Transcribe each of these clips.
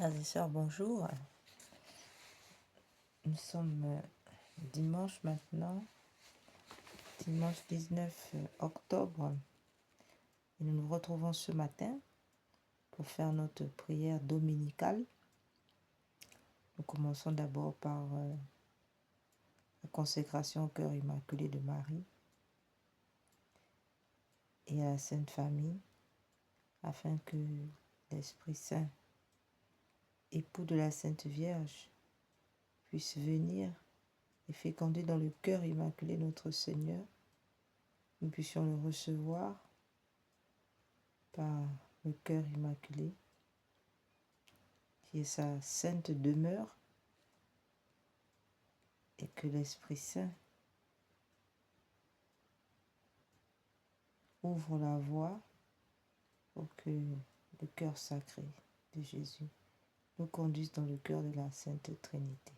Frères et sœurs, bonjour. Nous sommes dimanche maintenant, dimanche 19 octobre, et nous nous retrouvons ce matin pour faire notre prière dominicale. Nous commençons d'abord par la consécration au cœur immaculé de Marie et à la Sainte Famille, afin que l'Esprit Saint, époux de la Sainte Vierge, puisse venir et féconder dans le cœur immaculé notre Seigneur. Nous puissions le recevoir par le cœur immaculé, qui est sa sainte demeure, et que l'Esprit Saint ouvre la voie pour que le cœur sacré de Jésus nous conduise dans le cœur de la Sainte Trinité.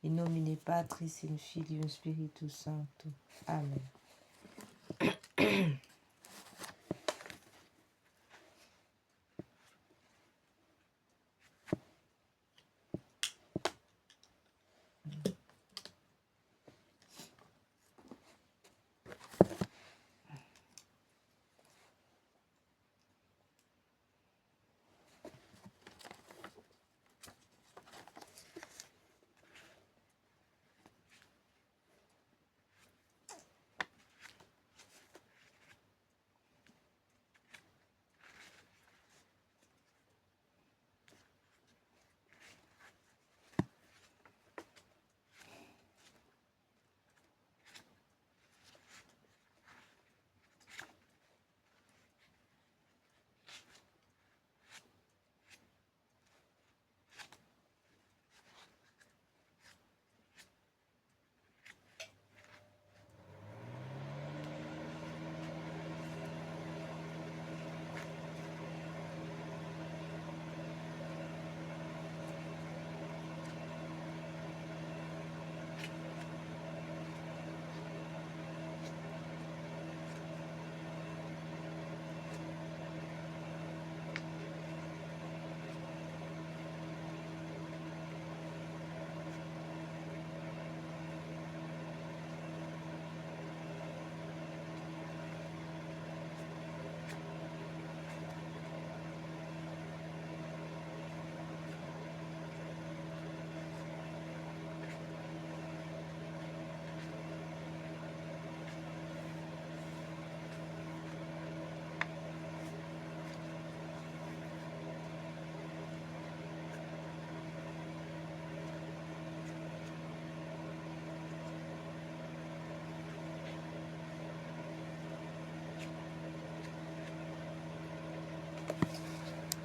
In nomine Patris in Filium Spiritus Sanctum. Amen.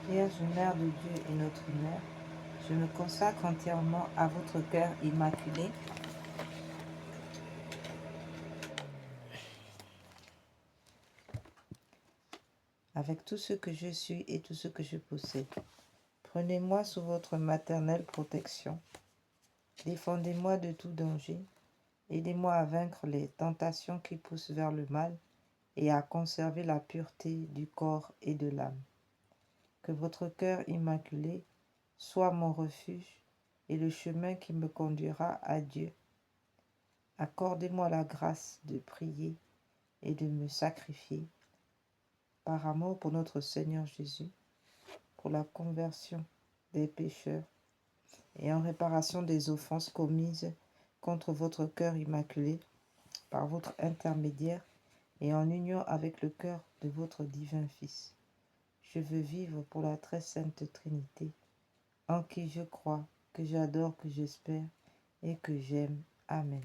Vierge Mère de Dieu et notre Mère, je me consacre entièrement à votre cœur immaculé, avec tout ce que je suis et tout ce que je possède. Prenez-moi sous votre maternelle protection. Défendez-moi de tout danger. Aidez-moi à vaincre les tentations qui poussent vers le mal et à conserver la pureté du corps et de l'âme. Que votre cœur immaculé soit mon refuge et le chemin qui me conduira à Dieu. Accordez-moi la grâce de prier et de me sacrifier par amour pour notre Seigneur Jésus, pour la conversion des pécheurs et en réparation des offenses commises contre votre cœur immaculé par votre intermédiaire et en union avec le cœur de votre divin Fils. Je veux vivre pour la très sainte Trinité, en qui je crois, que j'adore, que j'espère et que j'aime. Amen.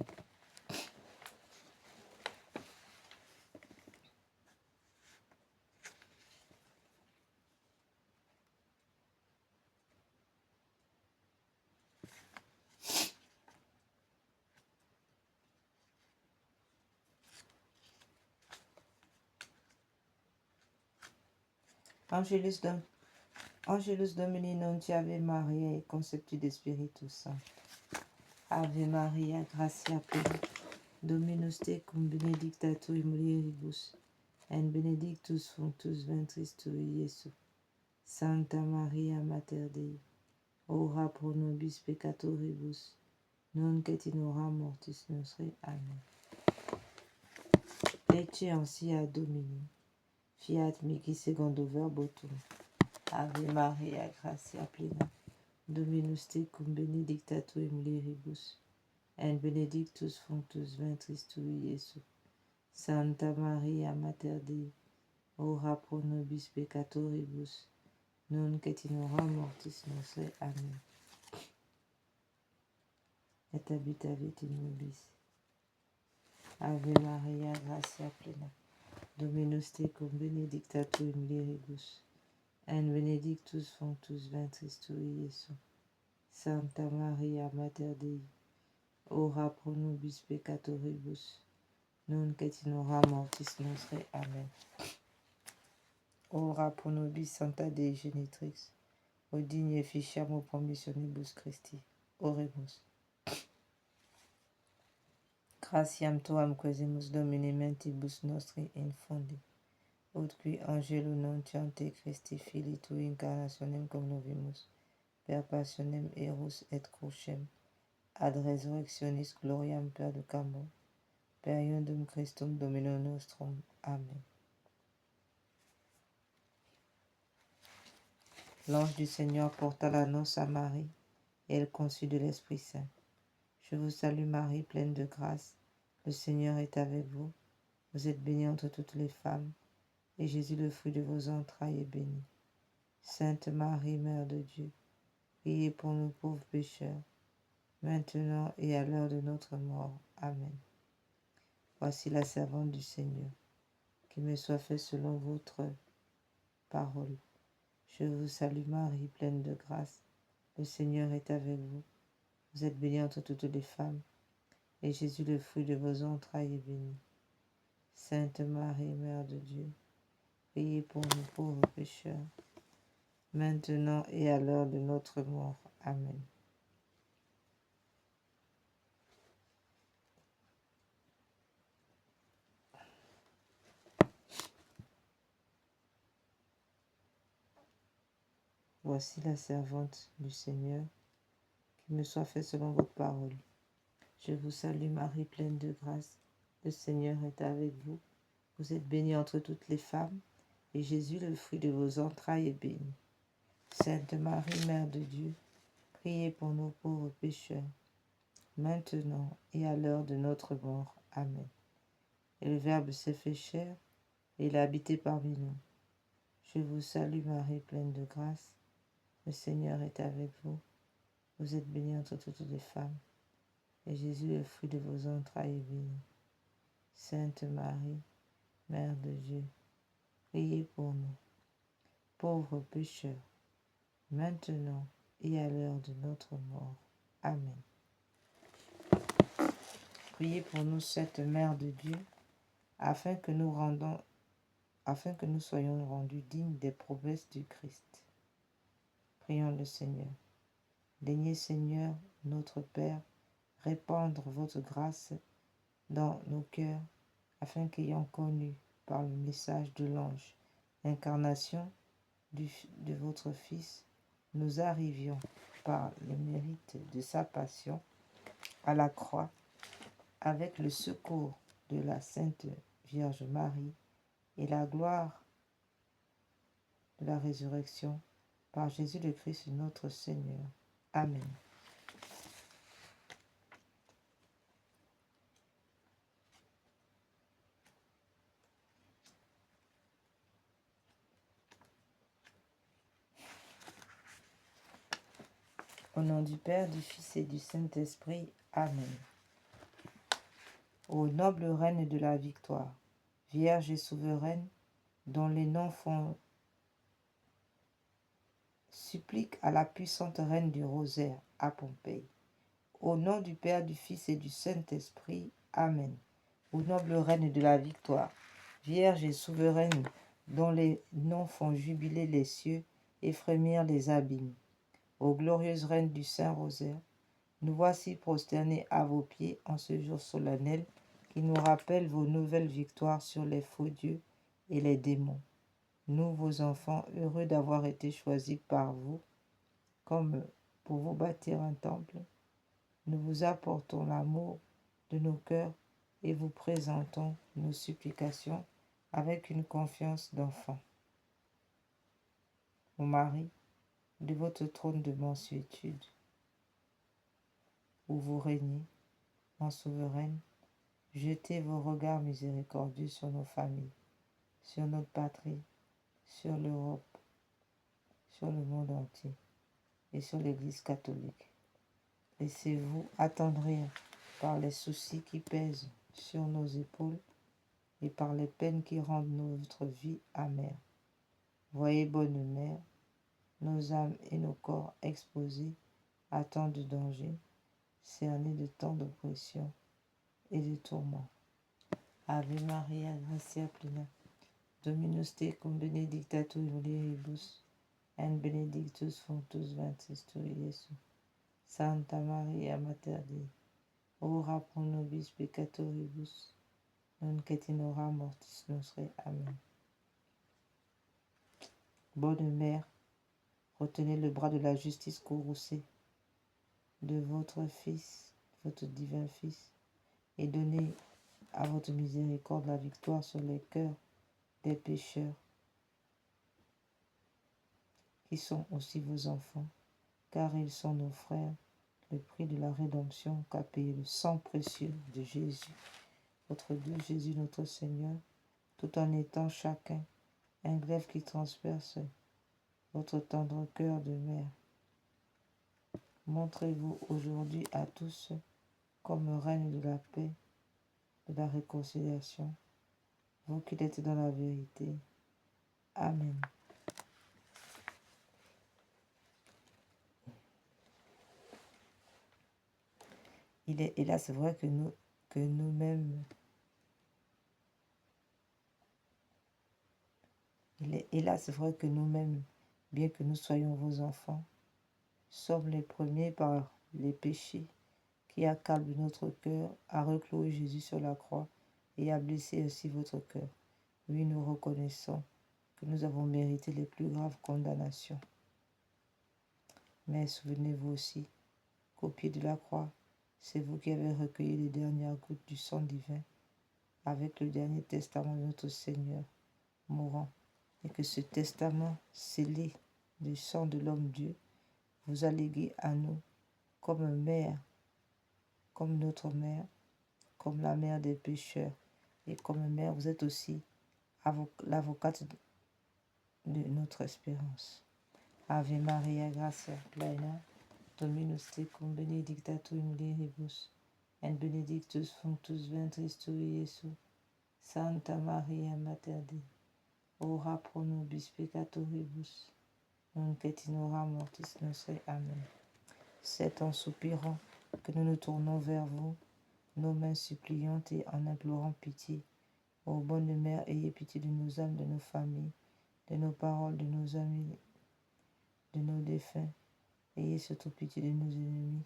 Angelus Domini non ti Ave Maria, conceptu de Spiritus Sancti. Ave Maria, gratia plena, Dominus tecum, benedicta tui mulieribus, et benedictus fructus ventris tui, Iesus. Santa Maria Mater Dei, ora pro nobis peccatoribus, nunc et in hora mortis nostre. Amen. Ecce ansia Domini, fiat mihi secundo verbo tuum. Ave Maria, gratia plena, Dominus tecum, benedicta tu in mulieribus, et benedictus fructus ventris tui, Iesus. Santa Maria Mater Dei, ora pro nobis peccatoribus, nunc et in hora mortis nostre. Amen. Et habitavit in nobis. Ave Maria, gratia plena, Dominus tecum, benedicta tu in mulieribus, et benedictus fructus ventris tui, Iesus. Santa Maria Mater Dei, ora pro nobis peccatoribus, nunc et in hora mortis nostre. Amen. Ora pro nobis Sancta Dei Genitrix, odigne efficiamur promissionibus Christi. Oremus. Gratiam tuam quesimus Domine mentibus nostri infundi, ut qui angelo nuntiante Christi Filii tui incarnationem cognovimus, per passionem erus et crucem, ad resurrectionis gloriam perducamur, per iundum Christum Domino nostrum. Amen. L'ange du Seigneur porta l'annonce à Marie, et elle conçut de l'Esprit Saint. Je vous salue Marie, pleine de grâce, le Seigneur est avec vous. Vous êtes bénie entre toutes les femmes, et Jésus, le fruit de vos entrailles, est béni. Sainte Marie, Mère de Dieu, priez pour nous pauvres pécheurs, maintenant et à l'heure de notre mort. Amen. Voici la servante du Seigneur, qu'il me soit fait selon votre parole. Je vous salue Marie, pleine de grâce, le Seigneur est avec vous. Vous êtes bénie entre toutes les femmes, et Jésus, le fruit de vos entrailles, est béni. Sainte Marie, Mère de Dieu, priez pour nous pauvres pécheurs, maintenant et à l'heure de notre mort. Amen. Voici la servante du Seigneur, qu'il me soit fait selon votre parole. Je vous salue Marie, pleine de grâce, le Seigneur est avec vous. Vous êtes bénie entre toutes les femmes, et Jésus, le fruit de vos entrailles, est béni. Sainte Marie, Mère de Dieu, priez pour nous pauvres pécheurs, maintenant et à l'heure de notre mort. Amen. Et le Verbe s'est fait chair, et il a habité parmi nous. Je vous salue Marie, pleine de grâce, le Seigneur est avec vous. Vous êtes bénie entre toutes les femmes, et Jésus, le fruit de vos entrailles, est béni. Sainte Marie, Mère de Dieu, priez pour nous, pauvres pécheurs, maintenant et à l'heure de notre mort. Amen. Priez pour nous, Sainte Mère de Dieu, afin que nous soyons rendus dignes des promesses du Christ. Prions le Seigneur. Daignez, Seigneur, notre Père, répandre votre grâce dans nos cœurs, afin qu'ayant connu par le message de l'ange l'incarnation de votre Fils, nous arrivions par le mérite de sa passion à la croix, avec le secours de la Sainte Vierge Marie et la gloire de la résurrection, par Jésus le Christ notre Seigneur. Amen. Au nom du Père, du Fils et du Saint-Esprit. Amen. Ô noble reine de la victoire, Vierge et souveraine, dont les noms font supplique à la puissante reine du rosaire à Pompéi. Au nom du Père, du Fils et du Saint-Esprit. Amen. Ô noble reine de la victoire, Vierge et souveraine, dont les noms font jubiler les cieux et frémir les abîmes. Ô glorieuse reine du Saint-Rosaire, nous voici prosternés à vos pieds en ce jour solennel qui nous rappelle vos nouvelles victoires sur les faux dieux et les démons. nous, vos enfants, heureux d'avoir été choisis par vous, comme pour vous bâtir un temple, nous vous apportons l'amour de nos cœurs et vous présentons nos supplications avec une confiance d'enfant. Ô Marie, de votre trône de mansuétude, où vous régnez en souveraine, jetez vos regards miséricordieux sur nos familles, sur notre patrie, sur l'Europe, sur le monde entier et sur l'Église catholique. Laissez-vous attendrir par les soucis qui pèsent sur nos épaules et par les peines qui rendent notre vie amère. Voyez, bonne mère, nos âmes et nos corps exposés à tant de dangers, cernés de tant d'oppressions et de tourments. Ave Maria, gratia plena, Dominus tecum benedicta tu in mulieribus, et benedictus fructus ventris tui, Iesus. Santa Maria Mater Dei, ora pro nobis peccatoribus, nunc et in hora mortis nostre. Amen. Bonne mère, retenez le bras de la justice courroucée de votre Fils, votre divin Fils, et donnez à votre miséricorde la victoire sur les cœurs des pécheurs, qui sont aussi vos enfants, car ils sont nos frères, le prix de la rédemption qu'a payé le sang précieux de Jésus, votre Dieu Jésus notre Seigneur, tout en étant chacun un glaive qui transperce votre tendre cœur de mère. Montrez-vous aujourd'hui à tous comme reine de la paix, de la réconciliation, vous qui êtes dans la vérité. Amen. Et là, c'est vrai que nous-mêmes, c'est vrai que nous-mêmes, bien que nous soyons vos enfants, sommes les premiers par les péchés qui accablent notre cœur à reclouer Jésus sur la croix et à blesser ainsi votre cœur. Oui, nous reconnaissons que nous avons mérité les plus graves condamnations. Mais souvenez-vous aussi qu'au pied de la croix, c'est vous qui avez recueilli les dernières gouttes du sang divin avec le dernier testament de notre Seigneur mourant, et que ce testament scellé du sang de l'homme-dieu vous a légué à nous comme mère, comme notre mère, comme la mère des pécheurs, et comme mère, vous êtes aussi l'avocate de notre espérance. Ave Maria, gratia plena, Dominus tecum benedicta tu in mulieribus, et benedictus fructus ventris tui, Iesus. Santa Maria Mater Dei, ora pro nobis peccatoribus, nunc et in hora mortis nostre. Amen. C'est en soupirant que nous nous tournons vers vous, nos mains suppliantes et en implorant pitié. Ô bonne mère, ayez pitié de nos âmes, de nos familles, de nos paroles, de nos amis, de nos défunts. Ayez surtout pitié de nos ennemis.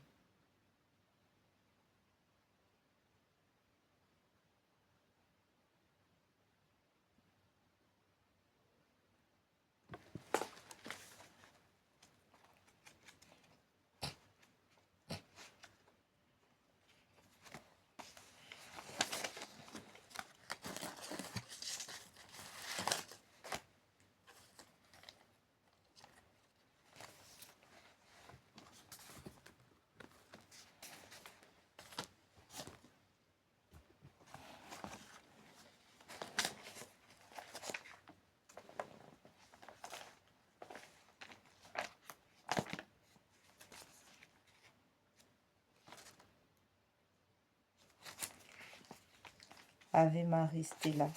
Ave Maria Stella,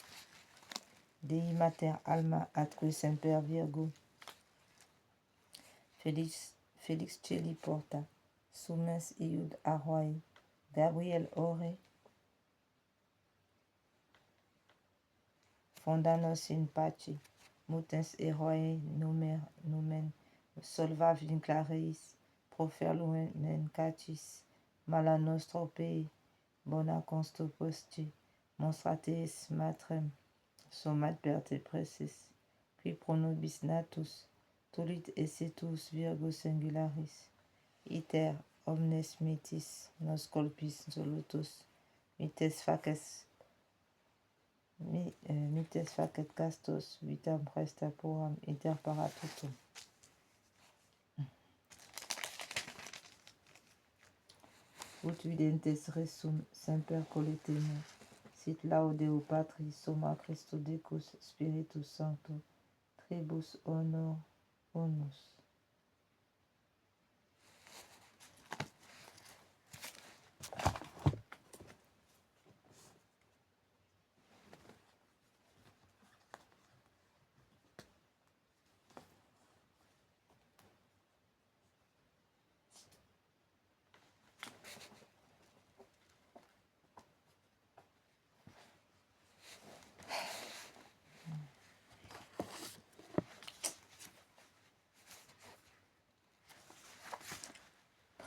Dei Mater Alma atque semper Virgo, Felix Celi Porta, Sumens Iud Arroy, Gabriel Ore, Fondanos in pace, mutens eroe nomen, solva vinclareis, proferluen cacis, mala nostro pei, bona consto posti, monstrates matrem, somat per te preces, qui pro nobis natus, tulit essitus Virgo singularis, iter omnes mitis nos colpis solutus, mites facet castos, vitam presta poram iter paratutum. Ut videntes resum semper coletemo, sit laudeo Patris, soma Christo Decus, Spiritus Sancto, tribus honor onus.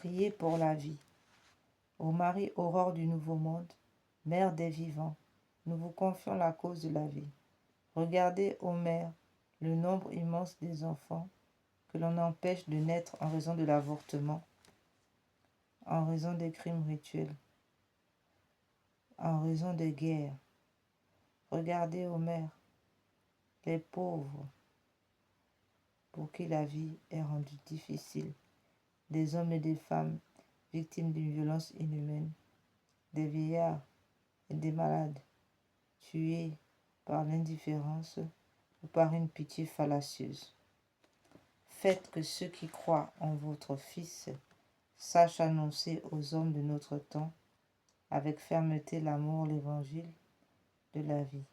Priez pour la vie. Ô Marie, aurore du nouveau monde, mère des vivants, nous vous confions la cause de la vie. Regardez, ô mère, le nombre immense des enfants que l'on empêche de naître en raison de l'avortement, en raison des crimes rituels, en raison des guerres. Regardez, ô mère, les pauvres pour qui la vie est rendue difficile, des hommes et des femmes victimes d'une violence inhumaine, des vieillards et des malades tués par l'indifférence ou par une pitié fallacieuse. Faites que ceux qui croient en votre Fils sachent annoncer aux hommes de notre temps avec fermeté l'amour, l'évangile de la vie.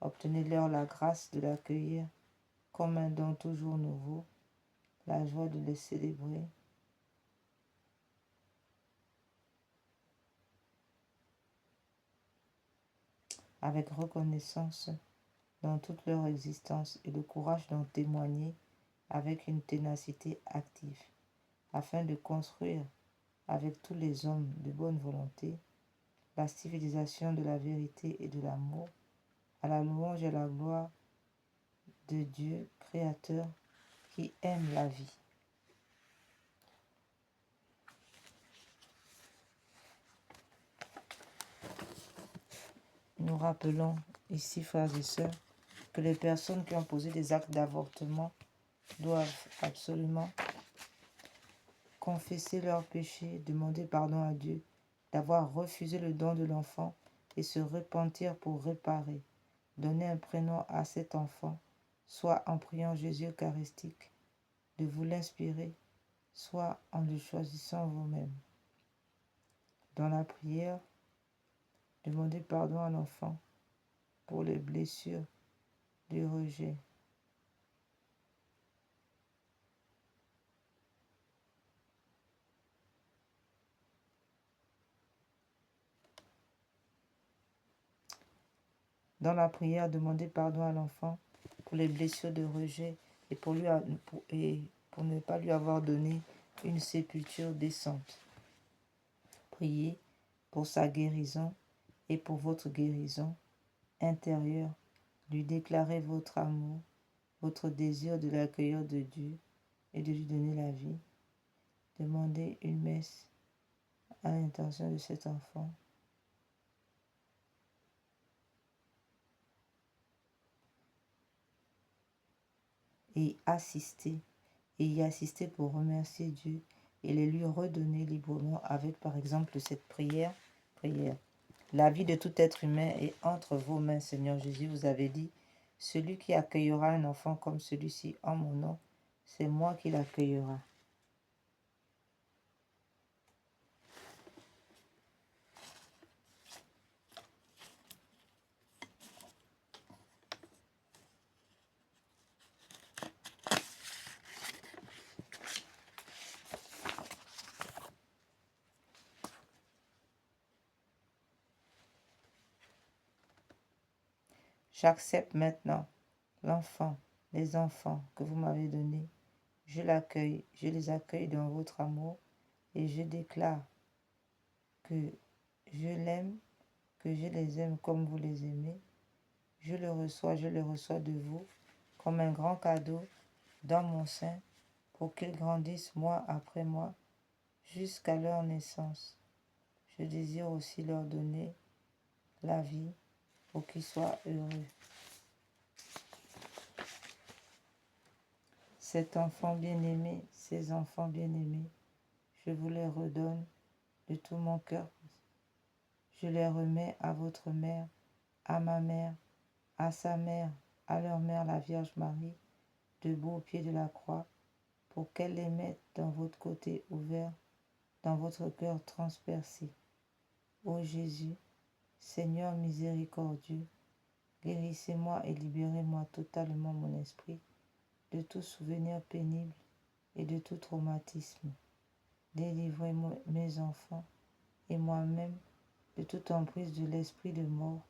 Obtenez-leur la grâce de l'accueillir comme un don toujours nouveau, la joie de le célébrer. Avec reconnaissance dans toute leur existence et le courage d'en témoigner avec une ténacité active, afin de construire avec tous les hommes de bonne volonté la civilisation de la vérité et de l'amour, à la louange et à la gloire de Dieu créateur qui aime la vie. Nous rappelons ici, frères et sœurs, que les personnes qui ont posé des actes d'avortement doivent absolument confesser leurs péchés, demander pardon à Dieu d'avoir refusé le don de l'enfant et se repentir pour réparer. Donner un prénom à cet enfant, soit en priant Jésus eucharistique, de vous l'inspirer, soit en le choisissant vous-même. Dans la prière, demandez pardon à l'enfant pour les blessures du rejet. Dans la prière, demandez pardon à l'enfant pour les blessures de rejet et pour ne pas lui avoir donné une sépulture décente. Priez pour sa guérison et pour votre guérison intérieure. Lui déclarez votre amour, votre désir de l'accueillir de Dieu et de lui donner la vie. Demandez une messe à l'intention de cet enfant. Et y assister pour remercier Dieu et les lui redonner librement avec par exemple cette prière. La vie de tout être humain est entre vos mains, Seigneur Jésus. Vous avez dit, celui qui accueillera un enfant comme celui-ci en mon nom, c'est moi qui l'accueillera. J'accepte maintenant l'enfant, les enfants que vous m'avez donnés. Je les accueille dans votre amour et je déclare que je l'aime, que je les aime comme vous les aimez. Je les reçois de vous comme un grand cadeau dans mon sein, pour qu'ils grandissent mois après mois, jusqu'à leur naissance. Je désire aussi leur donner la vie pour qu'ils soient heureux. Cet enfant bien-aimé, ces enfants bien-aimés, je vous les redonne de tout mon cœur. Je les remets à votre mère, à ma mère, à sa mère, à leur mère, la Vierge Marie, debout au pied de la croix, pour qu'elle les mette dans votre côté ouvert, dans votre cœur transpercé. Ô Jésus, Seigneur miséricordieux, guérissez-moi et libérez-moi totalement mon esprit de tout souvenir pénible et de tout traumatisme. Délivrez mes enfants et moi-même de toute emprise de l'esprit de mort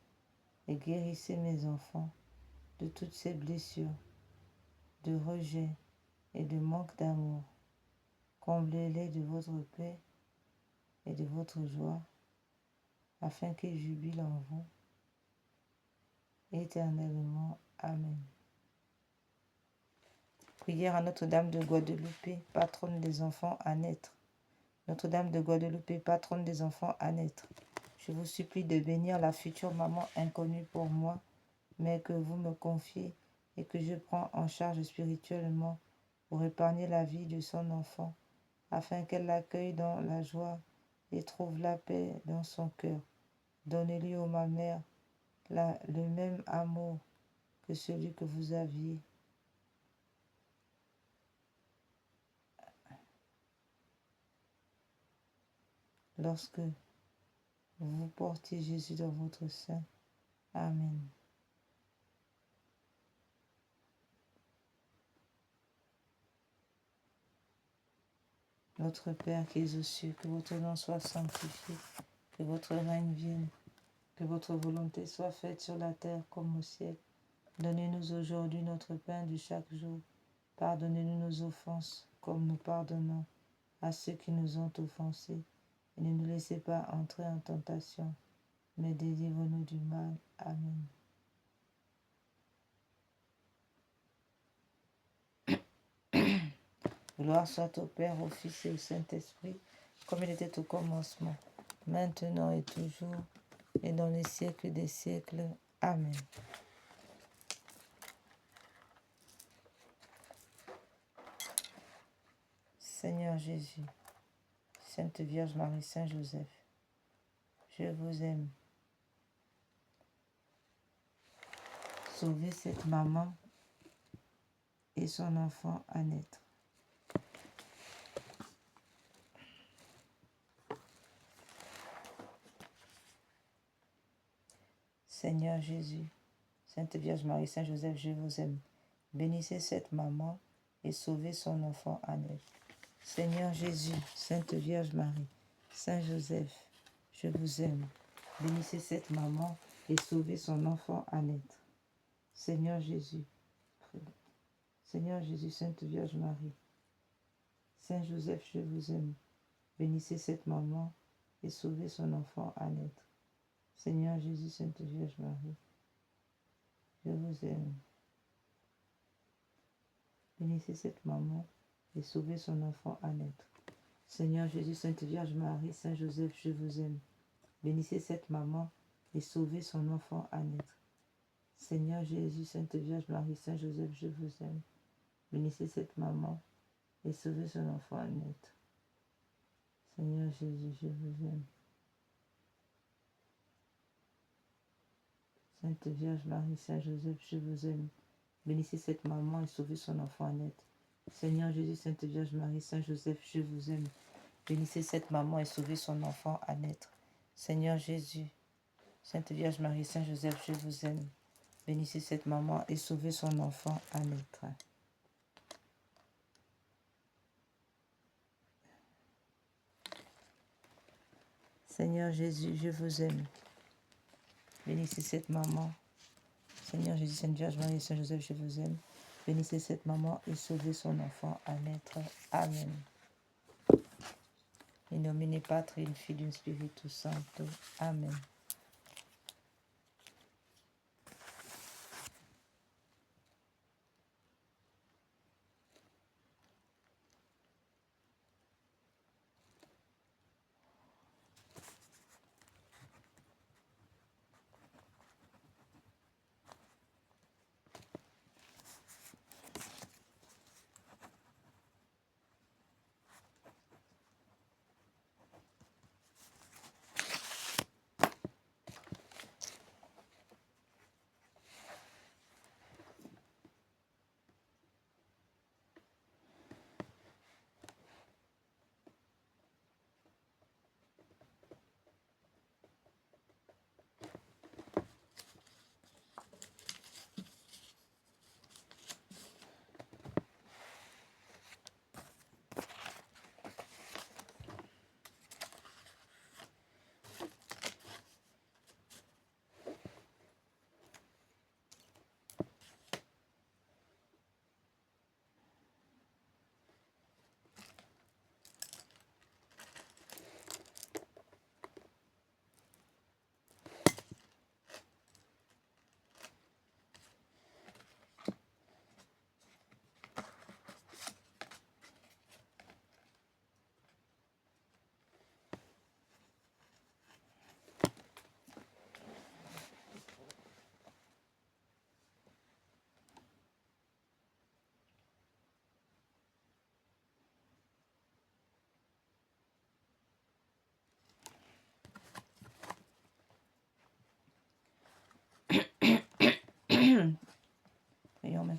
et guérissez mes enfants de toutes ces blessures, de rejet et de manque d'amour. Comblez-les de votre paix et de votre joie, afin qu'ils jubilent en vous éternellement. Amen. Prière à Notre-Dame de Guadeloupe, patronne des enfants à naître. Notre-Dame de Guadeloupe, patronne des enfants à naître. Je vous supplie de bénir la future maman inconnue pour moi, mais que vous me confiez et que je prends en charge spirituellement pour épargner la vie de son enfant, afin qu'elle l'accueille dans la joie et trouve la paix dans son cœur. Donnez-lui, ô ma mère, le même amour que celui que vous aviez. Lorsque vous portiez Jésus dans votre sein. Amen. Notre Père qui es aux cieux, que votre nom soit sanctifié, que votre règne vienne, que votre volonté soit faite sur la terre comme au ciel. Donnez-nous aujourd'hui notre pain de chaque jour. Pardonnez-nous nos offenses, comme nous pardonnons à ceux qui nous ont offensés. Et ne nous laissez pas entrer en tentation, mais délivre-nous du mal. Amen. Gloire soit au Père, au Fils et au Saint-Esprit, comme il était au commencement, maintenant et toujours, et dans les siècles des siècles. Amen. Seigneur Jésus, Sainte Vierge Marie, Saint Joseph, je vous aime. Sauvez cette maman et son enfant à naître. Seigneur Jésus, Sainte Vierge Marie, Saint Joseph, je vous aime. Bénissez cette maman et sauvez son enfant à naître. Seigneur Jésus, Sainte Vierge Marie, Saint Joseph, je vous aime. Bénissez cette maman et sauvez son enfant à naître. Seigneur Jésus, Seigneur Jésus, Sainte Vierge Marie, Saint Joseph, je vous aime. Bénissez cette maman et sauvez son enfant à naître. Seigneur Jésus, Sainte Vierge Marie, je vous aime. Bénissez cette maman et sauvez son enfant à naître. Seigneur Jésus, Sainte Vierge Marie, Saint Joseph, je vous aime. Bénissez cette maman et sauvez son enfant à naître. Seigneur Jésus, Sainte Vierge Marie, Saint Joseph, je vous aime. Bénissez cette maman et sauvez son enfant à naître. Seigneur Jésus, je vous aime. Sainte Vierge Marie, Saint Joseph, je vous aime. Bénissez cette maman et sauvez son enfant à naître. Seigneur Jésus, Sainte Vierge Marie, Saint Joseph, je vous aime. Bénissez cette maman et sauvez son enfant à naître. Seigneur Jésus, Sainte Vierge Marie, Saint Joseph, je vous aime. Bénissez cette maman et sauvez son enfant à naître. Seigneur Jésus, je vous aime. Bénissez cette maman. Seigneur Jésus, Sainte Vierge Marie, Saint Joseph, je vous aime. Bénissez cette maman et sauvez son enfant à naître. Amen. In nomine Patri, in Filii, in Spiritus Sancto. Amen.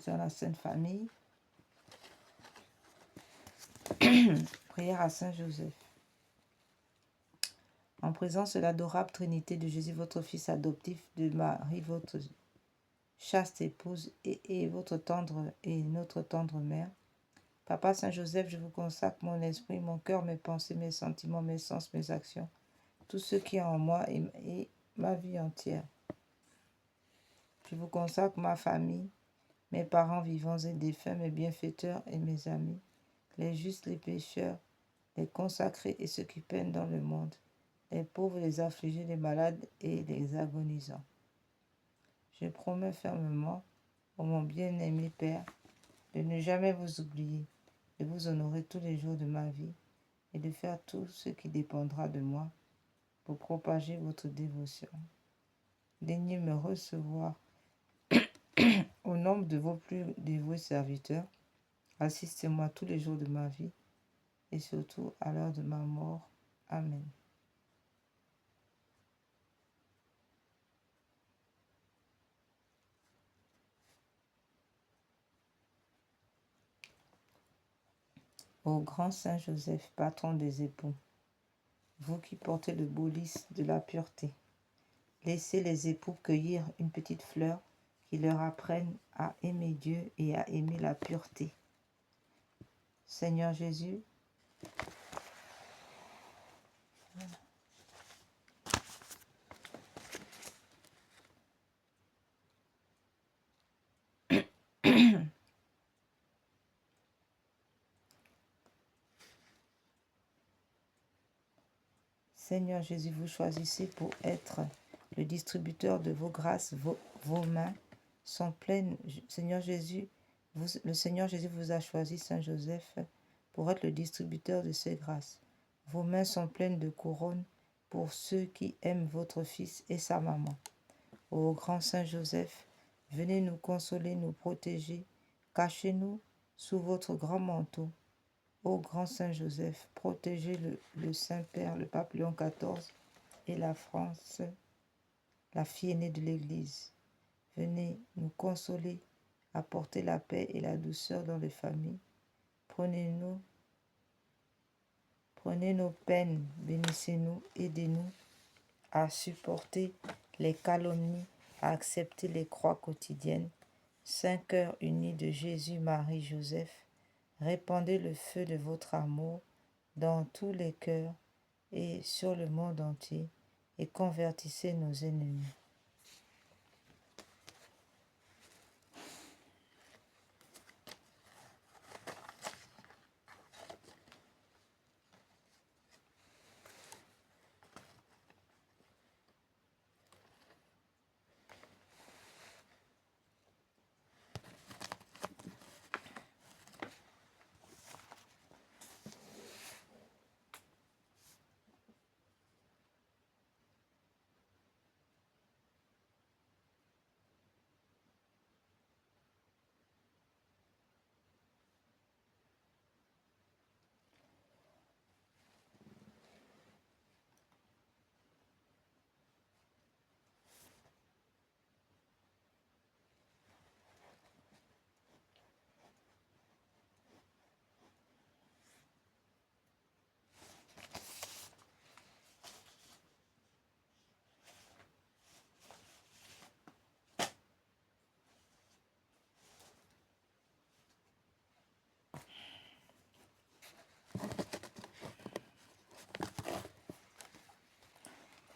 dans la Sainte Famille. Prière à Saint Joseph. En présence de l'adorable Trinité de Jésus, votre Fils adoptif, de Marie, votre chaste épouse, et votre tendre et notre tendre mère, Papa Saint Joseph, je vous consacre mon esprit, mon cœur, mes pensées, mes sentiments, mes sens, mes actions, tout ce qui est en moi et ma vie entière. Je vous consacre ma famille, mes parents vivants et défunts, mes bienfaiteurs et mes amis, les justes, les pécheurs, les consacrés et ceux qui peinent dans le monde, les pauvres, les affligés, les malades et les agonisants. Je promets fermement, ô mon bien-aimé Père, de ne jamais vous oublier, de vous honorer tous les jours de ma vie et de faire tout ce qui dépendra de moi pour propager votre dévotion. Daignez me recevoir au nombre de vos plus dévoués serviteurs. Assistez-moi tous les jours de ma vie et surtout à l'heure de ma mort. Amen. Ô grand Saint Joseph, patron des époux, vous qui portez le beau lys de la pureté, laissez les époux cueillir une petite fleur qui leur apprenne à aimer Dieu et à aimer la pureté. Seigneur Jésus, Seigneur Jésus, vous choisissez pour être le distributeur de vos grâces, vos mains sont pleines. Seigneur Jésus, le Seigneur Jésus vous a choisi, Saint Joseph, pour être le distributeur de ces grâces. Vos mains sont pleines de couronnes pour ceux qui aiment votre Fils et sa maman. Ô grand Saint Joseph, venez nous consoler, nous protéger, cachez-nous sous votre grand manteau. Ô grand Saint Joseph, protégez le Saint-Père, le pape Léon XIV et la France, la fille aînée de l'Église. Venez nous consoler, apporter la paix et la douceur dans les familles. Prenez nos peines, bénissez-nous, aidez-nous à supporter les calomnies, à accepter les croix quotidiennes. Saint cœur uni de Jésus, Marie, Joseph, répandez le feu de votre amour dans tous les cœurs et sur le monde entier et convertissez nos ennemis.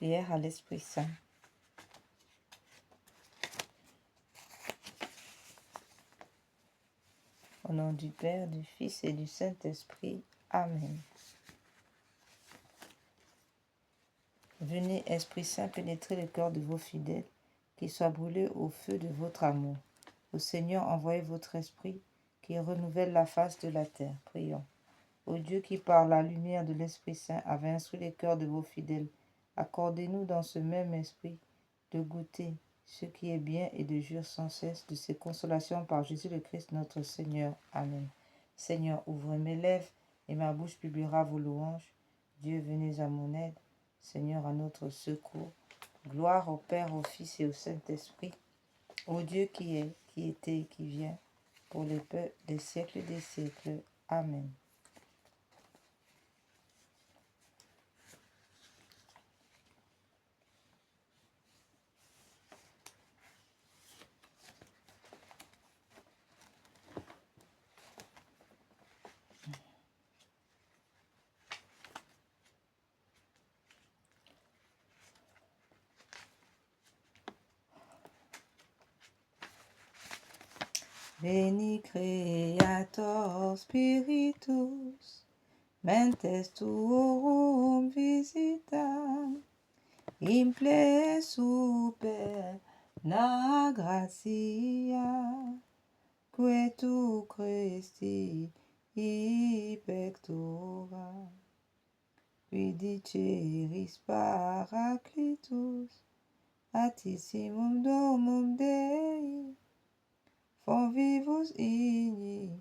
Prière à l'Esprit Saint. Au nom du Père, du Fils et du Saint-Esprit. Amen. Venez, Esprit Saint, pénétrer le cœur de vos fidèles, qu'ils soient brûlés au feu de votre amour. Au Seigneur, envoyez votre Esprit, qui renouvelle la face de la terre. Prions. Ô Dieu qui, par la lumière de l'Esprit Saint, avait instruit les cœurs de vos fidèles, accordez-nous dans ce même esprit de goûter ce qui est bien et de jouir sans cesse de ses consolations par Jésus le Christ notre Seigneur. Amen. Seigneur, ouvre mes lèvres et ma bouche publiera vos louanges. Dieu, venez à mon aide. Seigneur, à notre secours. Gloire au Père, au Fils et au Saint-Esprit. Ô Dieu qui est, qui était et qui vient, pour les peuples des siècles des siècles. Amen. Veni Creator Spiritus, mentes tuorum visitam, imple super gratia, que tu Christi pectora, qui diceris Paraclitus, atissimum domum Dei, convivus igni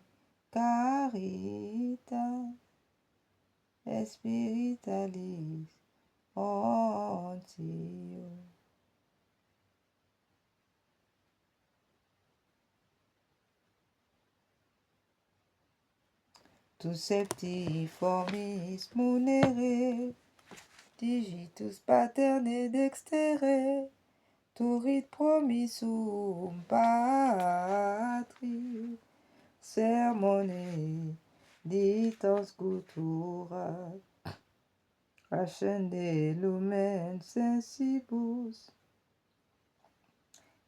caritas, spiritualis ontio. Tu septiformis munere, digitus paterne dextere, turit promissum patri, sermone ditans cultura, ascende lumen sensibus,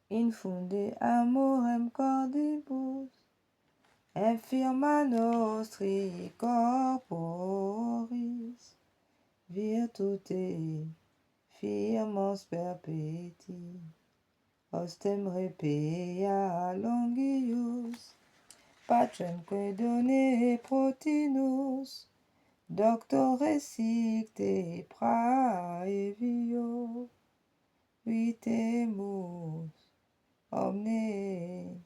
infunde amorem cordibus, infirma nostri corporis, virtute firmos perpeti, ostem repea longius, pacemque done protinus, doctore sicte praevio, vitemus omne.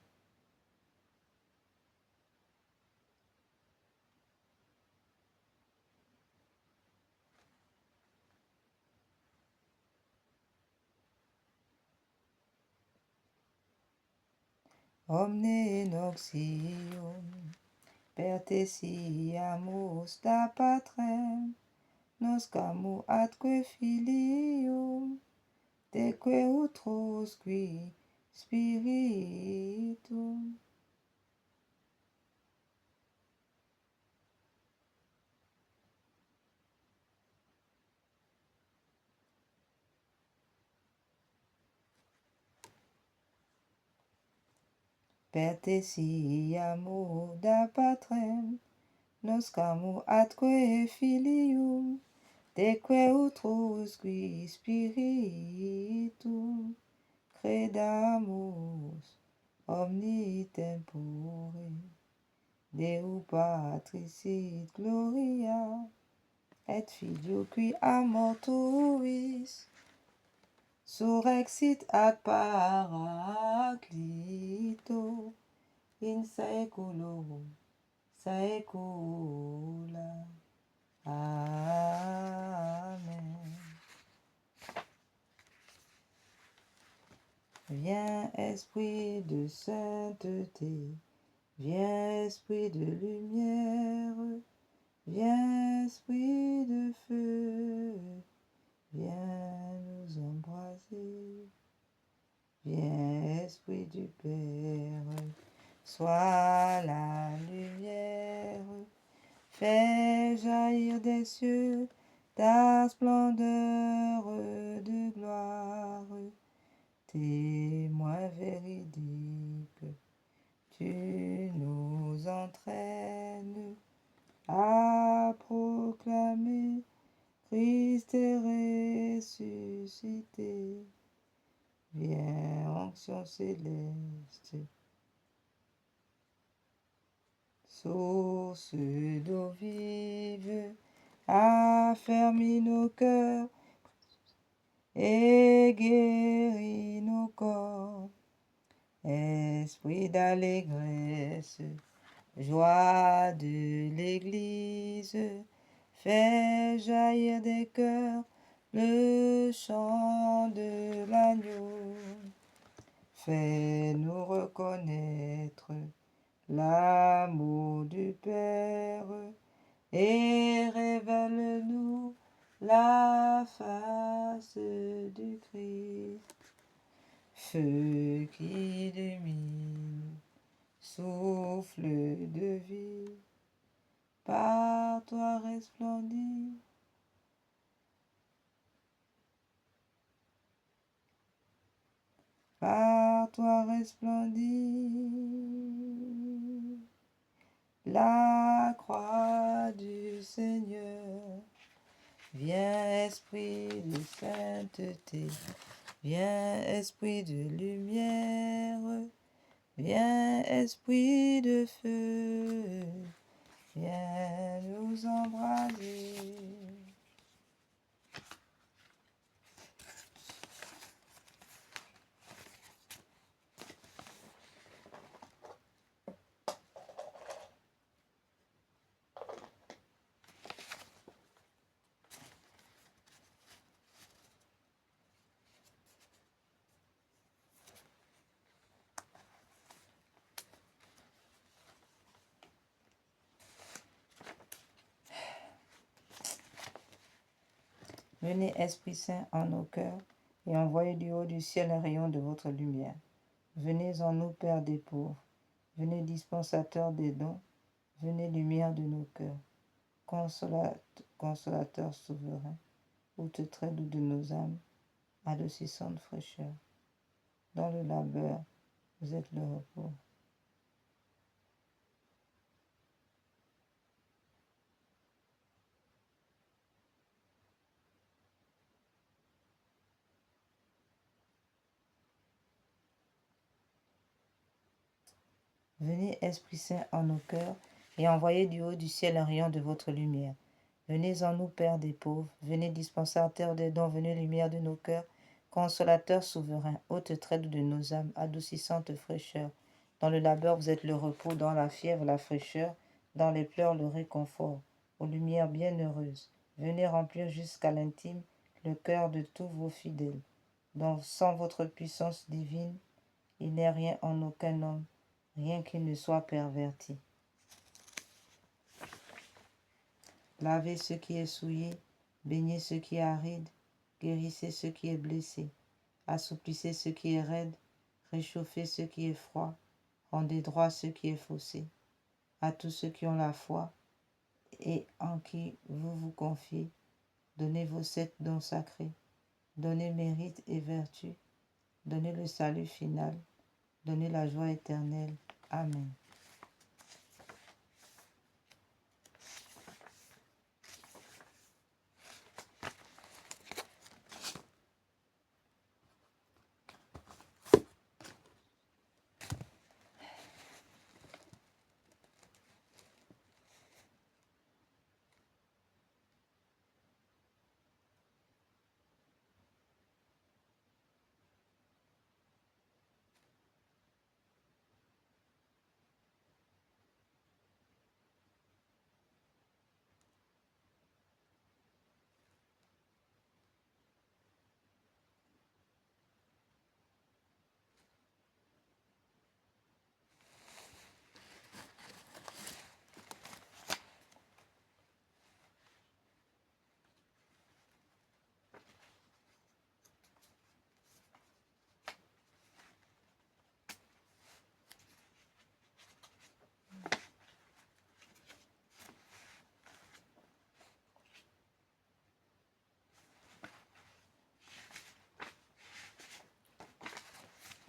Omne noxium pertesiamus da patrem, noscamu atque filium, deque utrusqui spiritum. Pertesiamus da patrem, noscamu atque filium, deque utrusqui spiritum, credamus omni tempore, Deo Patris sit gloria, et Filio qui a mortuis, surrexit ad Paraclito, in saeculum saecula. Amen. Viens, Esprit de sainteté, viens, Esprit de lumière, viens, Esprit de feu, viens nous embraser. Viens, Esprit du Père, sois la lumière, fais jaillir des cieux ta splendeur de gloire, témoin véridique, tu nous entraînes à proclamer Christ est ressuscité. Viens, onction céleste, source d'eau vive, affermis nos cœurs et guéris nos corps. Esprit d'allégresse, joie de l'Église, fais jaillir des cœurs le chant de l'agneau. Fais-nous reconnaître l'amour du Père, et révèle-nous la face du Christ. Feu qui illumine, souffle de vie, par toi resplendit. Par toi resplendit la croix du Seigneur. Viens esprit de sainteté, viens esprit de lumière, viens esprit de feu, viens nous embraser. Venez, Esprit Saint, en nos cœurs, et envoyez du haut du ciel un rayon de votre lumière. Venez en nous, Père des pauvres. Venez, dispensateur des dons. Venez, lumière de nos cœurs. Consolateur souverain, outre très doux de nos âmes, adoucissante fraîcheur. Dans le labeur, vous êtes le repos. Venez, Esprit Saint, en nos cœurs, et envoyez du haut du ciel un rayon de votre lumière. Venez en nous, Père des pauvres, venez dispensateur des dons, venez lumière de nos cœurs, consolateur souverain, haute traite de nos âmes, adoucissante fraîcheur. Dans le labeur, vous êtes le repos, dans la fièvre, la fraîcheur, dans les pleurs, le réconfort. Aux lumières bienheureuses, venez remplir jusqu'à l'intime le cœur de tous vos fidèles. Donc, sans votre puissance divine, il n'est rien en aucun homme, rien qui ne soit perverti. Lavez ce qui est souillé, baignez ce qui est aride, guérissez ce qui est blessé, assouplissez ce qui est raide, réchauffez ce qui est froid, rendez droit ce qui est faussé. À tous ceux qui ont la foi et en qui vous vous confiez, donnez vos 7 dons sacrés, donnez mérite et vertu, donnez le salut final, donnez la joie éternelle. Amen.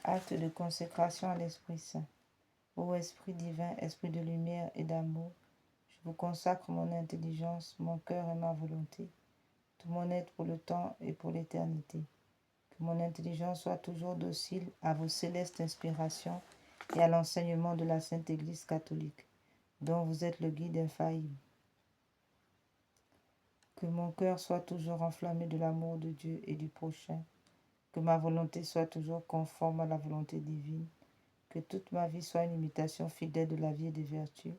Acte de consécration à l'Esprit Saint. Ô Esprit divin, Esprit de lumière et d'amour, je vous consacre mon intelligence, mon cœur et ma volonté, tout mon être pour le temps et pour l'éternité. Que mon intelligence soit toujours docile à vos célestes inspirations et à l'enseignement de la Sainte Église catholique, dont vous êtes le guide infaillible. Que mon cœur soit toujours enflammé de l'amour de Dieu et du prochain. Que ma volonté soit toujours conforme à la volonté divine. Que toute ma vie soit une imitation fidèle de la vie et des vertus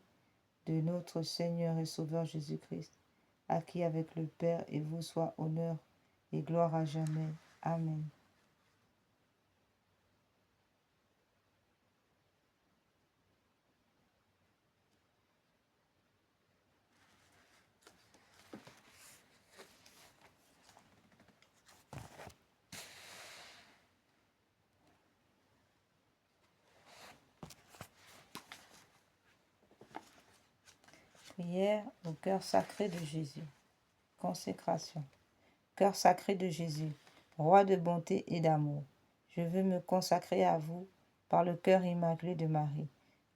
de notre Seigneur et Sauveur Jésus-Christ, à qui avec le Père et vous soit honneur et gloire à jamais. Amen. Prière au cœur sacré de Jésus. Consécration. Cœur sacré de Jésus, roi de bonté et d'amour, je veux me consacrer à vous par le cœur immaculé de Marie.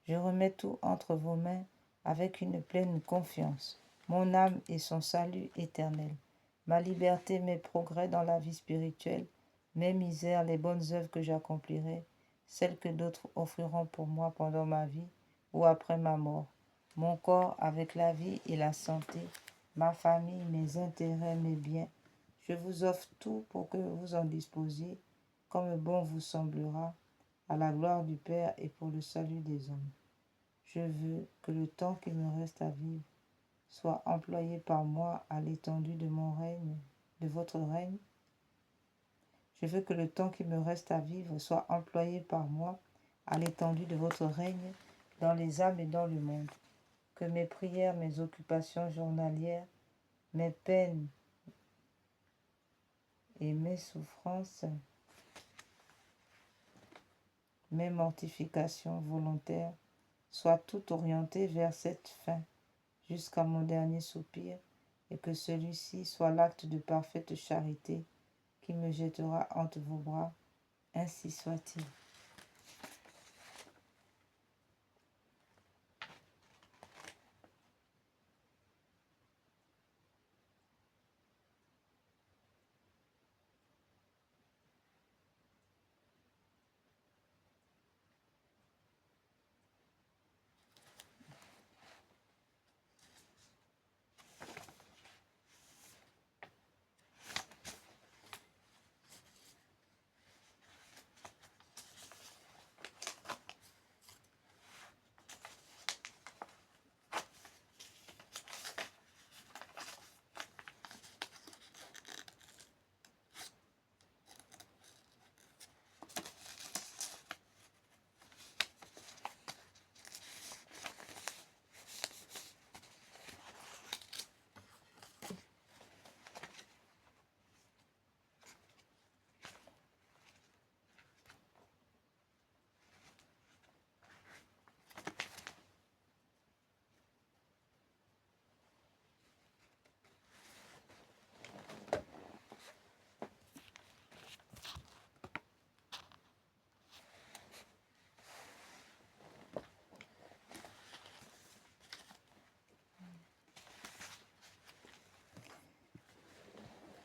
Je remets tout entre vos mains avec une pleine confiance, mon âme et son salut éternel, ma liberté, mes progrès dans la vie spirituelle, mes misères, les bonnes œuvres que j'accomplirai, celles que d'autres offriront pour moi pendant ma vie ou après ma mort, mon corps avec la vie et la santé, ma famille, mes intérêts, mes biens. Je vous offre tout pour que vous en disposiez comme bon vous semblera, à la gloire du Père et pour le salut des hommes. Je veux que le temps qui me reste à vivre soit employé par moi à l'étendue de mon règne, de votre règne. Je veux que le temps qui me reste à vivre soit employé par moi à l'étendue de votre règne dans les âmes et dans le monde. Que mes prières, mes occupations journalières, mes peines et mes souffrances, mes mortifications volontaires soient toutes orientées vers cette fin jusqu'à mon dernier soupir, et que celui-ci soit l'acte de parfaite charité qui me jettera entre vos bras. Ainsi soit-il.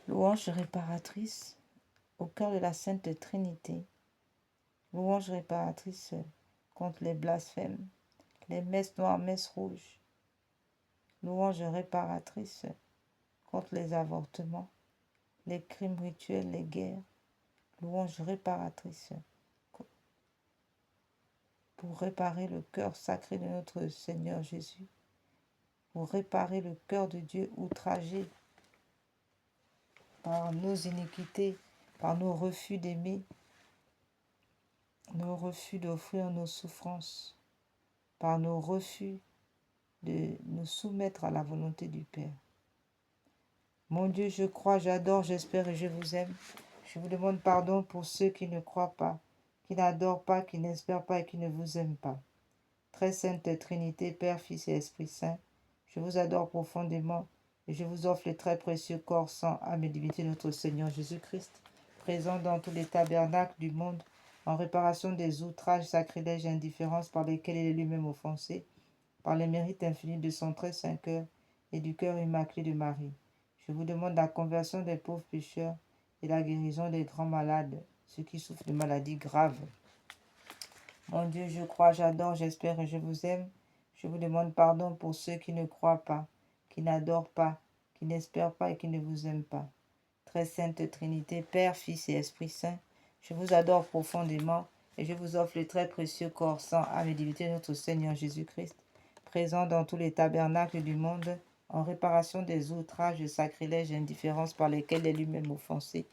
Louange réparatrice au cœur de la Sainte Trinité. Louange réparatrice contre les blasphèmes, les messes noires, messes rouges. Louange réparatrice contre les avortements, les crimes rituels, les guerres. Louange réparatrice pour réparer le cœur sacré de notre Seigneur Jésus, pour réparer le cœur de Dieu outragé par nos iniquités, par nos refus d'aimer, nos refus d'offrir nos souffrances, par nos refus de nous soumettre à la volonté du Père. Mon Dieu, je crois, j'adore, j'espère et je vous aime. Je vous demande pardon pour ceux qui ne croient pas, qui n'adorent pas, qui n'espèrent pas et qui ne vous aiment pas. Très sainte Trinité, Père, Fils et Esprit Saint, je vous adore profondément et je vous offre le très précieux corps, sang, âme et divinité de notre Seigneur Jésus-Christ, présent dans tous les tabernacles du monde, en réparation des outrages, sacrilèges et indifférences par lesquels il est lui-même offensé, par les mérites infinis de son très saint cœur et du cœur immaculé de Marie. Je vous demande la conversion des pauvres pécheurs et la guérison des grands malades, ceux qui souffrent de maladies graves. Mon Dieu, je crois, j'adore, j'espère et je vous aime. Je vous demande pardon pour ceux qui ne croient pas, qui n'adorent pas, qui n'espèrent pas et qui ne vous aiment pas. Très sainte Trinité, Père, Fils et Esprit Saint, je vous adore profondément et je vous offre le très précieux corps, sang, âme et divinité de notre Seigneur Jésus-Christ, présent dans tous les tabernacles du monde, en réparation des outrages, sacrilèges et indifférences par lesquels il est lui-même offensé,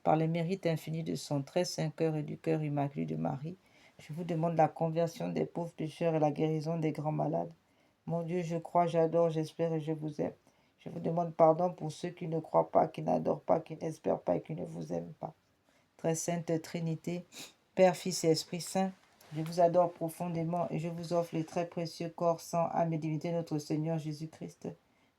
par les mérites infinis de son très saint cœur et du cœur immaculé de Marie. Je vous demande la conversion des pauvres pécheurs et la guérison des grands malades. Mon Dieu, je crois, j'adore, j'espère et je vous aime. Je vous demande pardon pour ceux qui ne croient pas, qui n'adorent pas, qui n'espèrent pas et qui ne vous aiment pas. Très sainte Trinité, Père, Fils et Esprit Saint, Je vous adore profondément et je vous offre le très précieux corps, sang, âme et divinité de notre Seigneur Jésus-Christ,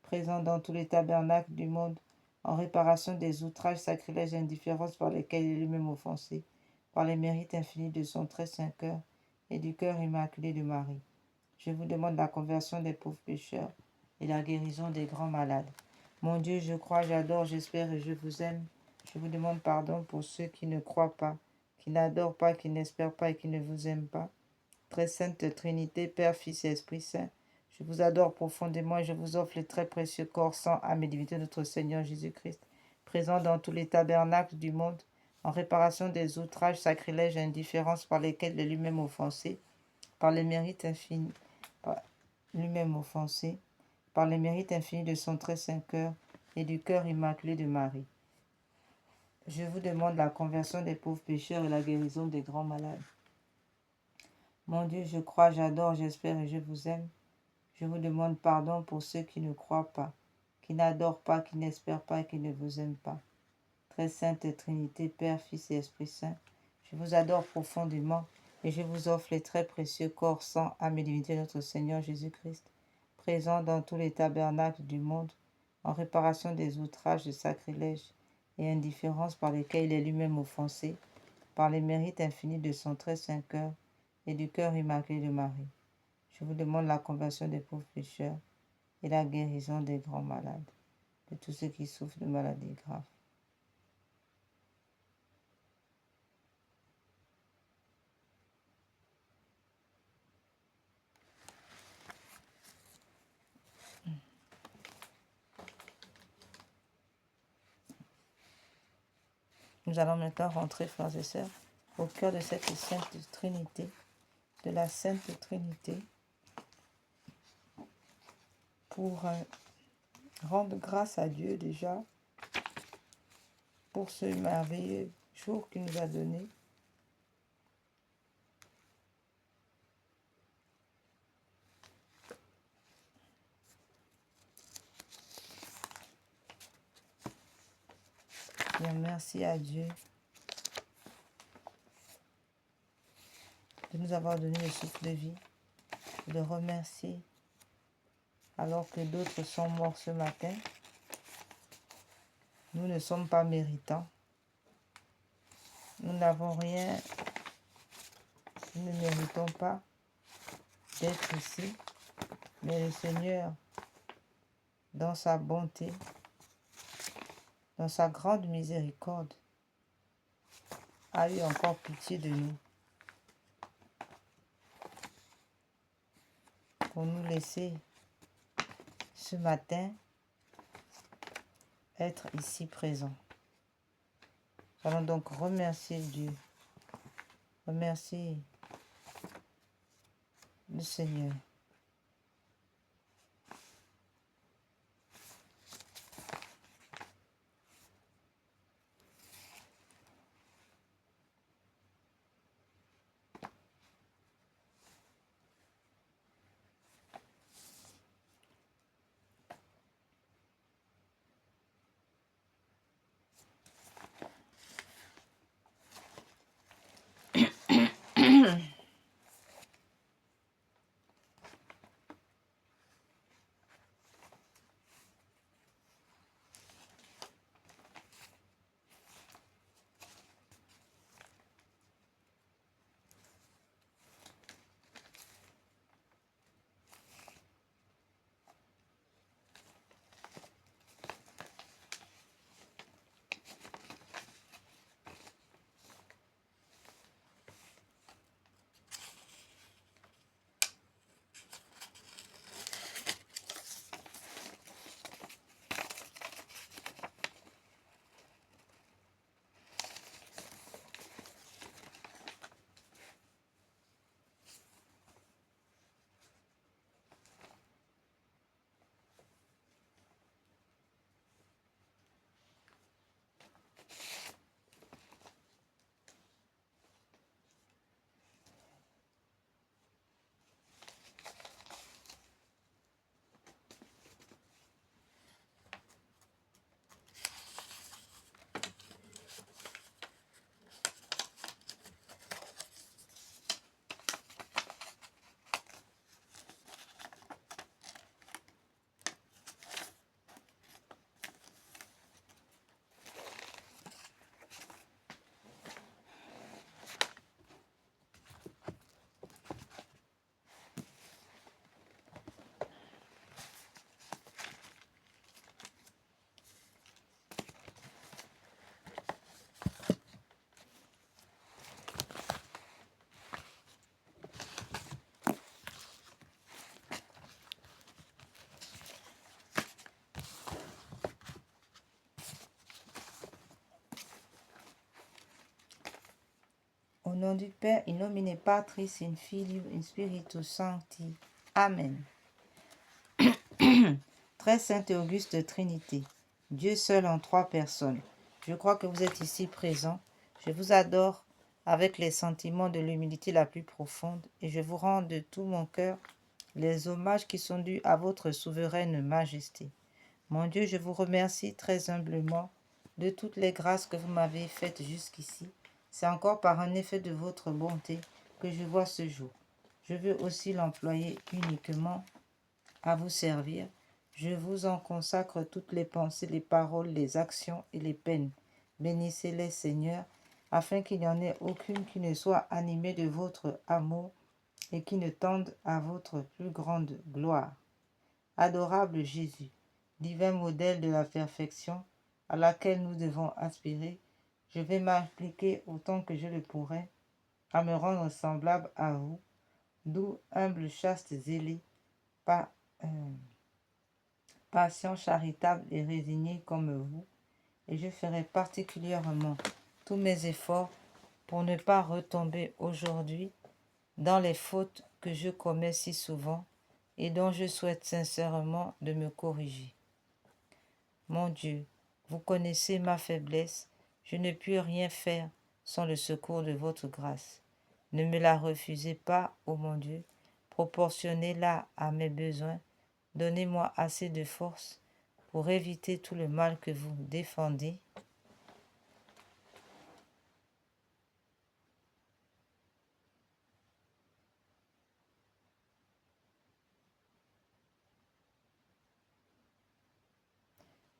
présent dans tous les tabernacles du monde, en réparation des outrages, sacrilèges et indifférences par lesquels il est lui-même offensé, par les mérites infinis de son très saint cœur et du cœur immaculé de Marie. Je vous demande la conversion des pauvres pécheurs et la guérison des grands malades. Mon Dieu, je crois, j'adore, j'espère et je vous aime. Je vous demande pardon pour ceux qui ne croient pas, qui n'adorent pas, qui n'espèrent pas et qui ne vous aiment pas. Très sainte Trinité, Père, Fils et Esprit Saint, je vous adore profondément et je vous offre le très précieux corps, sang, âme et divinité de notre Seigneur Jésus-Christ, présent dans tous les tabernacles du monde, en réparation des outrages, sacrilèges et indifférences par lesquels il est lui-même offensé, par les mérites infinis, par lui-même offensé, par les mérites infinis de son très saint cœur et du cœur immaculé de Marie. Je vous demande la conversion des pauvres pécheurs et la guérison des grands malades. Mon Dieu, je crois, j'adore, j'espère et je vous aime. Je vous demande pardon pour ceux qui ne croient pas, qui n'adorent pas, qui n'espèrent pas et qui ne vous aiment pas. Très sainte Trinité, Père, Fils et Esprit Saint, je vous adore profondément et je vous offre les très précieux corps, sang, âme et divinité de notre Seigneur Jésus-Christ, présent dans tous les tabernacles du monde, en réparation des outrages, des sacrilèges et indifférences par lesquels il est lui-même offensé, par les mérites infinis de son très saint cœur et du cœur immaculé de Marie. Je vous demande la conversion des pauvres pécheurs et la guérison des grands malades, de tous ceux qui souffrent de maladies graves. Nous allons maintenant rentrer, frères et sœurs, au cœur de cette sainte Trinité, de la Sainte Trinité, pour rendre grâce à Dieu déjà pour ce merveilleux jour qu'il nous a donné. Bien, merci à Dieu de nous avoir donné le souffle de vie, de le remercier alors que d'autres sont morts ce matin. Nous ne sommes pas méritants. Nous n'avons rien, nous ne méritons pas d'être ici, mais le Seigneur, dans sa bonté, dans sa grande miséricorde, a eu encore pitié de nous pour nous laisser ce matin être ici présents. Nous allons donc remercier Dieu, remercier le Seigneur. nom du Père, in nomine Patris, in Filio, in Spiritus Sancti. Amen. Très sainte et auguste Trinité, Dieu seul en trois personnes. Je crois que vous êtes ici présents. Je vous adore avec les sentiments de l'humilité la plus profonde et je vous rends de tout mon cœur les hommages qui sont dus à votre souveraine majesté. Mon Dieu, je vous remercie très humblement de toutes les grâces que vous m'avez faites jusqu'ici. C'est encore par un effet de votre bonté que je vois ce jour. Je veux aussi l'employer uniquement à vous servir. Je vous en consacre toutes les pensées, les paroles, les actions et les peines. Bénissez-les, Seigneur, afin qu'il n'y en ait aucune qui ne soit animée de votre amour et qui ne tende à votre plus grande gloire. Adorable Jésus, divin modèle de la perfection à laquelle nous devons aspirer, je vais m'appliquer autant que je le pourrai à me rendre semblable à vous, d'où humble, chaste, zélé, patient, charitable et résigné comme vous, et je ferai particulièrement tous mes efforts pour ne pas retomber aujourd'hui dans les fautes que je commets si souvent et dont je souhaite sincèrement de me corriger. Mon Dieu, vous connaissez ma faiblesse, je ne puis rien faire sans le secours de votre grâce. Ne me la refusez pas, ô mon Dieu, proportionnez-la à mes besoins, donnez-moi assez de force pour éviter tout le mal que vous défendez.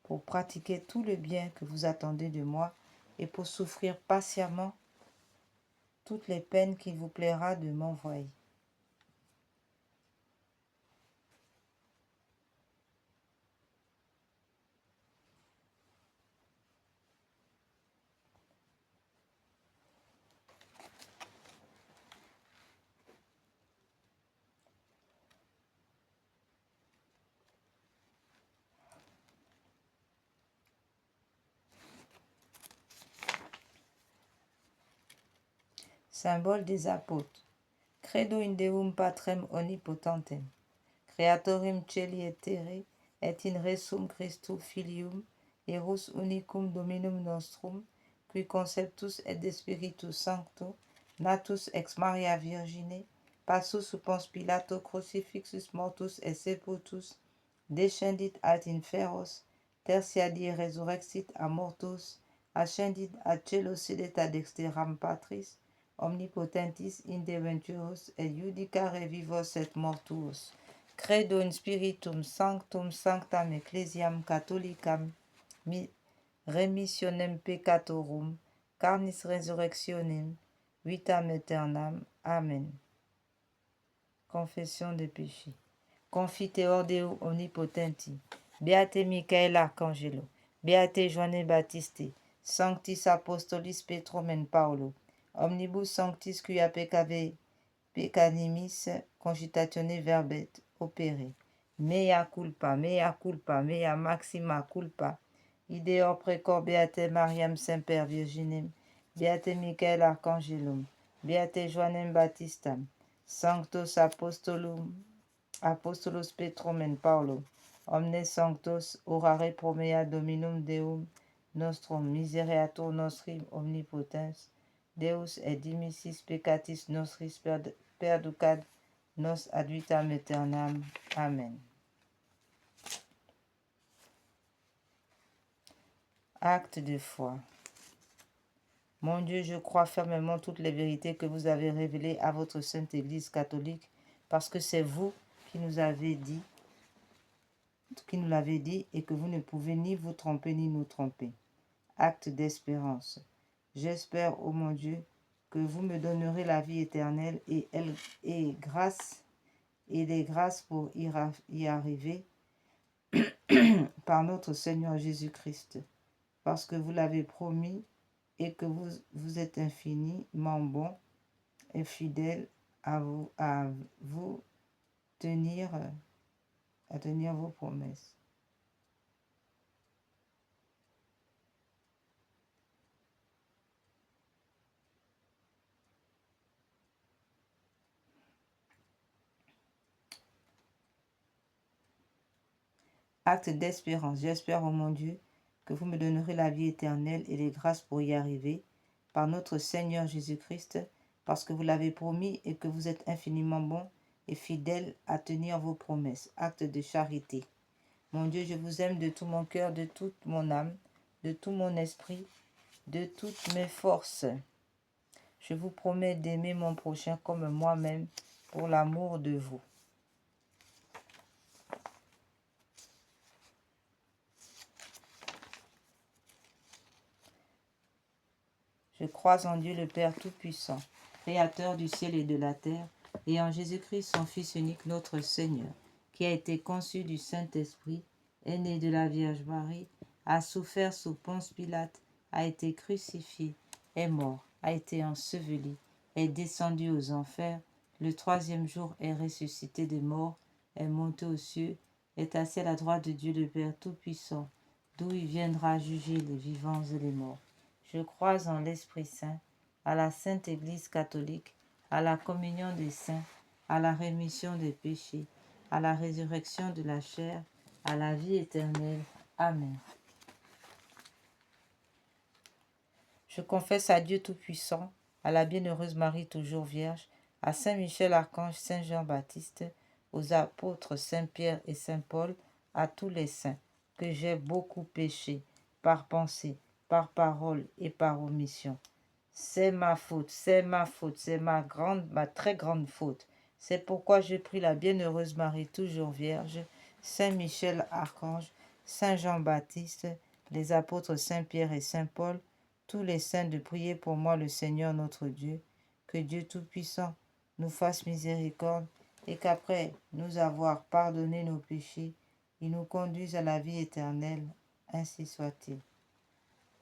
Pour pratiquer tout le bien que vous attendez de moi et pour souffrir patiemment toutes les peines qu'il vous plaira de m'envoyer. Symbole des apôtres. Credo in Deum Patrem omnipotentem, Creatorum Celi et Terrae, et in resum Christu Filium, Erus unicum Dominum nostrum, qui conceptus et de Spiritus Sancto, natus ex Maria Virgine, passus suppons Pilato crucifixus mortus et sepultus, descendit ad inferos, tertia die resurrexit a mortus, ascendit ad cielo sedet ad dexteram Patris, omnipotentis indeventurus et judicare vivos et mortuos. Credo in Spiritum Sanctum Sanctam Ecclesiam Catholicam remissionem peccatorum, carnis resurrectionem, vitam aeternam. Amen. Confession de péché. Confiteor Deo omnipotenti, Beate Michael Arcangelo, Beate Joanne Baptiste, Sanctis Apostolis Petrum et Paulo, Omnibus Sanctis quia peccanimis cogitatione verbet opere, mea culpa, mea maxima culpa, ideor precor Beate Mariam Semper Virginem, Beate Michael Arcangelum, Beate Joannem Baptistam, Sanctos Apostolos Petrum et Paulo, omnes sanctos orare pro mea Dominum Deum nostrum misereatur nostri omnipotens, Deus et dimissis peccatis nostris perducad nos ad vitam aeternam. Amen. Acte de foi. Mon Dieu, je crois fermement toutes les vérités que vous avez révélées à votre Sainte Église catholique, parce que c'est vous qui nous l'avez dit et que vous ne pouvez ni vous tromper ni nous tromper. Acte d'espérance. J'espère, ô mon Dieu, que vous me donnerez la vie éternelle et des grâces pour y arriver par notre Seigneur Jésus-Christ, parce que vous l'avez promis et que vous êtes infiniment bon et fidèle à tenir vos promesses. Acte d'espérance. J'espère, ô mon Dieu, que vous me donnerez la vie éternelle et les grâces pour y arriver, par notre Seigneur Jésus-Christ, parce que vous l'avez promis et que vous êtes infiniment bon et fidèle à tenir vos promesses. Acte de charité. Mon Dieu, je vous aime de tout mon cœur, de toute mon âme, de tout mon esprit, de toutes mes forces. Je vous promets d'aimer mon prochain comme moi-même pour l'amour de vous. Je crois en Dieu le Père Tout-Puissant, Créateur du ciel et de la terre, et en Jésus-Christ, son Fils unique, notre Seigneur, qui a été conçu du Saint-Esprit, est né de la Vierge Marie, a souffert sous Ponce Pilate, a été crucifié, est mort, a été enseveli, est descendu aux enfers, le troisième jour est ressuscité des morts, est monté aux cieux, est assis à la droite de Dieu le Père Tout-Puissant, d'où il viendra juger les vivants et les morts. Je crois en l'Esprit Saint, à la Sainte Église catholique, à la communion des saints, à la rémission des péchés, à la résurrection de la chair, à la vie éternelle. Amen. Je confesse à Dieu Tout-Puissant, à la bienheureuse Marie toujours Vierge, à Saint Michel Archange, Saint Jean-Baptiste, aux apôtres Saint Pierre et Saint Paul, à tous les saints, que j'ai beaucoup péché, par pensée, par parole et par omission. C'est ma faute, c'est ma faute, c'est ma très grande faute. C'est pourquoi je prie la bienheureuse Marie toujours Vierge, Saint Michel Archange, Saint Jean-Baptiste, les apôtres Saint Pierre et Saint Paul, tous les saints de prier pour moi le Seigneur notre Dieu, que Dieu Tout-Puissant nous fasse miséricorde et qu'après nous avoir pardonné nos péchés, il nous conduise à la vie éternelle, ainsi soit-il.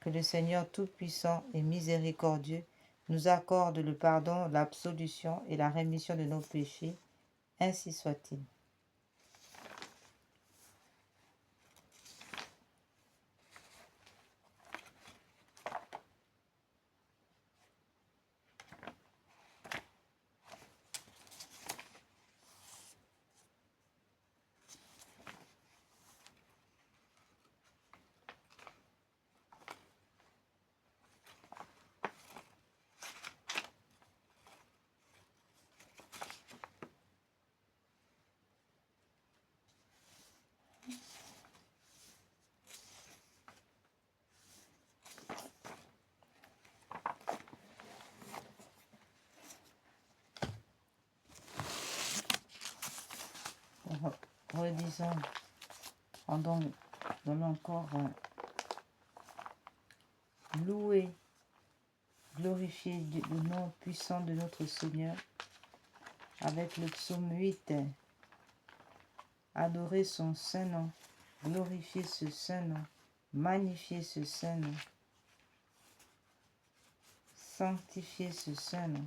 Que le Seigneur Tout-Puissant et miséricordieux nous accorde le pardon, l'absolution et la rémission de nos péchés, ainsi soit-il. Redisons, rendons encore louer, glorifier le nom puissant de notre Seigneur avec le psaume 8. Adorer son saint nom, glorifier ce saint nom, magnifier ce saint nom, sanctifier ce saint nom.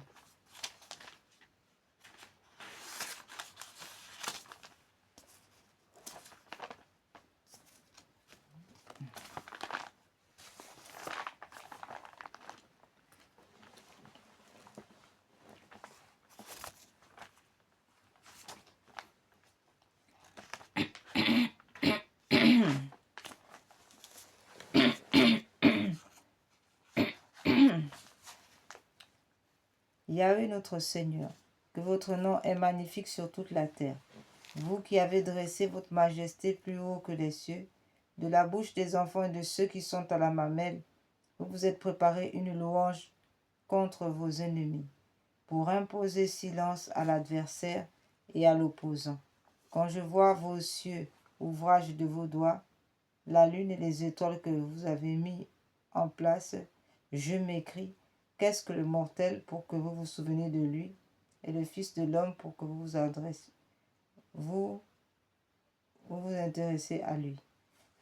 Yahvé notre Seigneur, que votre nom est magnifique sur toute la terre. Vous qui avez dressé votre majesté plus haut que les cieux, de la bouche des enfants et de ceux qui sont à la mamelle, vous vous êtes préparé une louange contre vos ennemis, pour imposer silence à l'adversaire et à l'opposant. Quand je vois vos cieux, ouvrage de vos doigts, la lune et les étoiles que vous avez mis en place, je m'écrie, qu'est-ce que le mortel pour que vous vous souveniez de lui, et le Fils de l'homme pour que vous vous adressiez, vous vous intéressez à lui.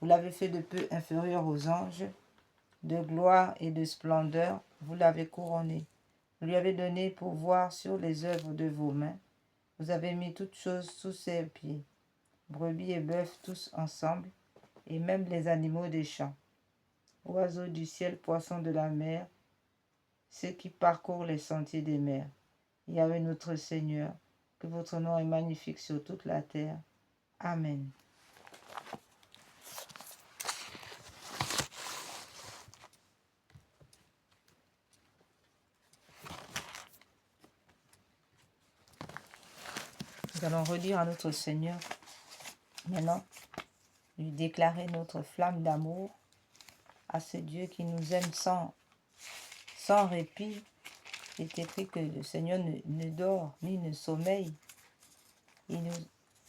Vous l'avez fait de peu inférieur aux anges, de gloire et de splendeur, vous l'avez couronné. Vous lui avez donné pouvoir sur les œuvres de vos mains. Vous avez mis toutes choses sous ses pieds, brebis et bœufs tous ensemble, et même les animaux des champs, oiseaux du ciel, poissons de la mer, ceux qui parcourent les sentiers des mers. Yahvé notre Seigneur, que votre nom est magnifique sur toute la terre. Amen. Nous allons redire à notre Seigneur, maintenant, lui déclarer notre flamme d'amour à ce Dieu qui nous aime sans répit. Il est écrit que le Seigneur ne dort ni ne sommeille. Il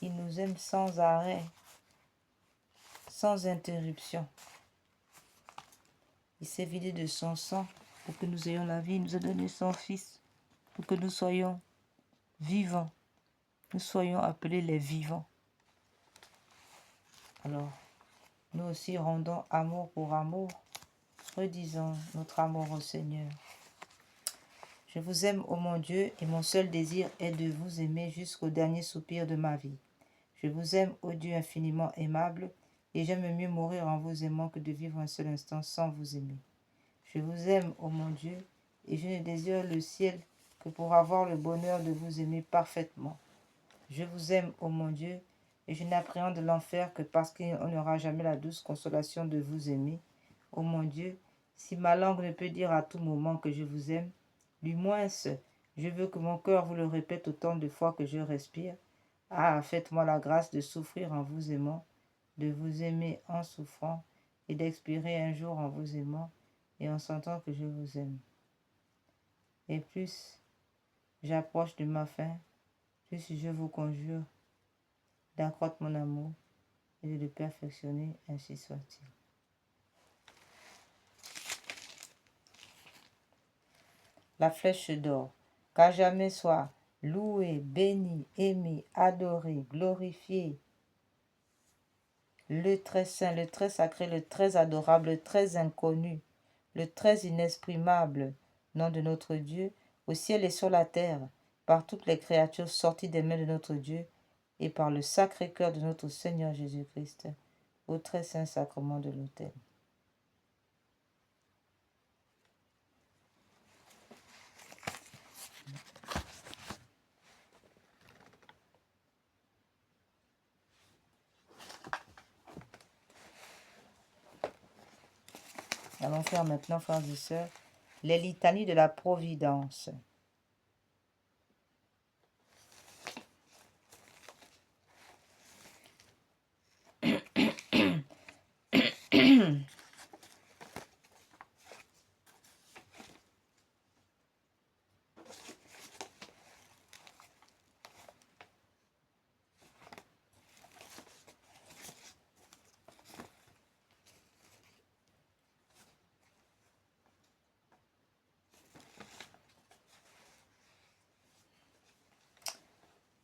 nous aime sans arrêt, sans interruption. Il s'est vidé de son sang pour que nous ayons la vie. Il nous a donné son Fils pour que nous soyons vivants. Nous soyons appelés les vivants. Alors, nous aussi rendons amour pour amour. Redisons notre amour au Seigneur. Je vous aime, ô mon Dieu, et mon seul désir est de vous aimer jusqu'au dernier soupir de ma vie. Je vous aime, ô Dieu infiniment aimable, et j'aime mieux mourir en vous aimant que de vivre un seul instant sans vous aimer. Je vous aime, ô mon Dieu, et je ne désire le ciel que pour avoir le bonheur de vous aimer parfaitement. Je vous aime, ô mon Dieu, et je n'appréhende l'enfer que parce qu'on n'aura jamais la douce consolation de vous aimer. Ô mon Dieu, si ma langue ne peut dire à tout moment que je vous aime, du moins je veux que mon cœur vous le répète autant de fois que je respire. Ah, faites-moi la grâce de souffrir en vous aimant, de vous aimer en souffrant, et d'expirer un jour en vous aimant et en sentant que je vous aime. Et plus j'approche de ma fin, plus je vous conjure d'accroître mon amour et de le perfectionner, ainsi soit-il. La flèche d'or, qu'à jamais soit loué, béni, aimé, adoré, glorifié, le très saint, le très sacré, le très adorable, le très inconnu, le très inexprimable nom de notre Dieu, au ciel et sur la terre, par toutes les créatures sorties des mains de notre Dieu, et par le sacré cœur de notre Seigneur Jésus-Christ, au très saint sacrement de l'autel. Allons faire maintenant, frères et sœurs, les litanies de la Providence.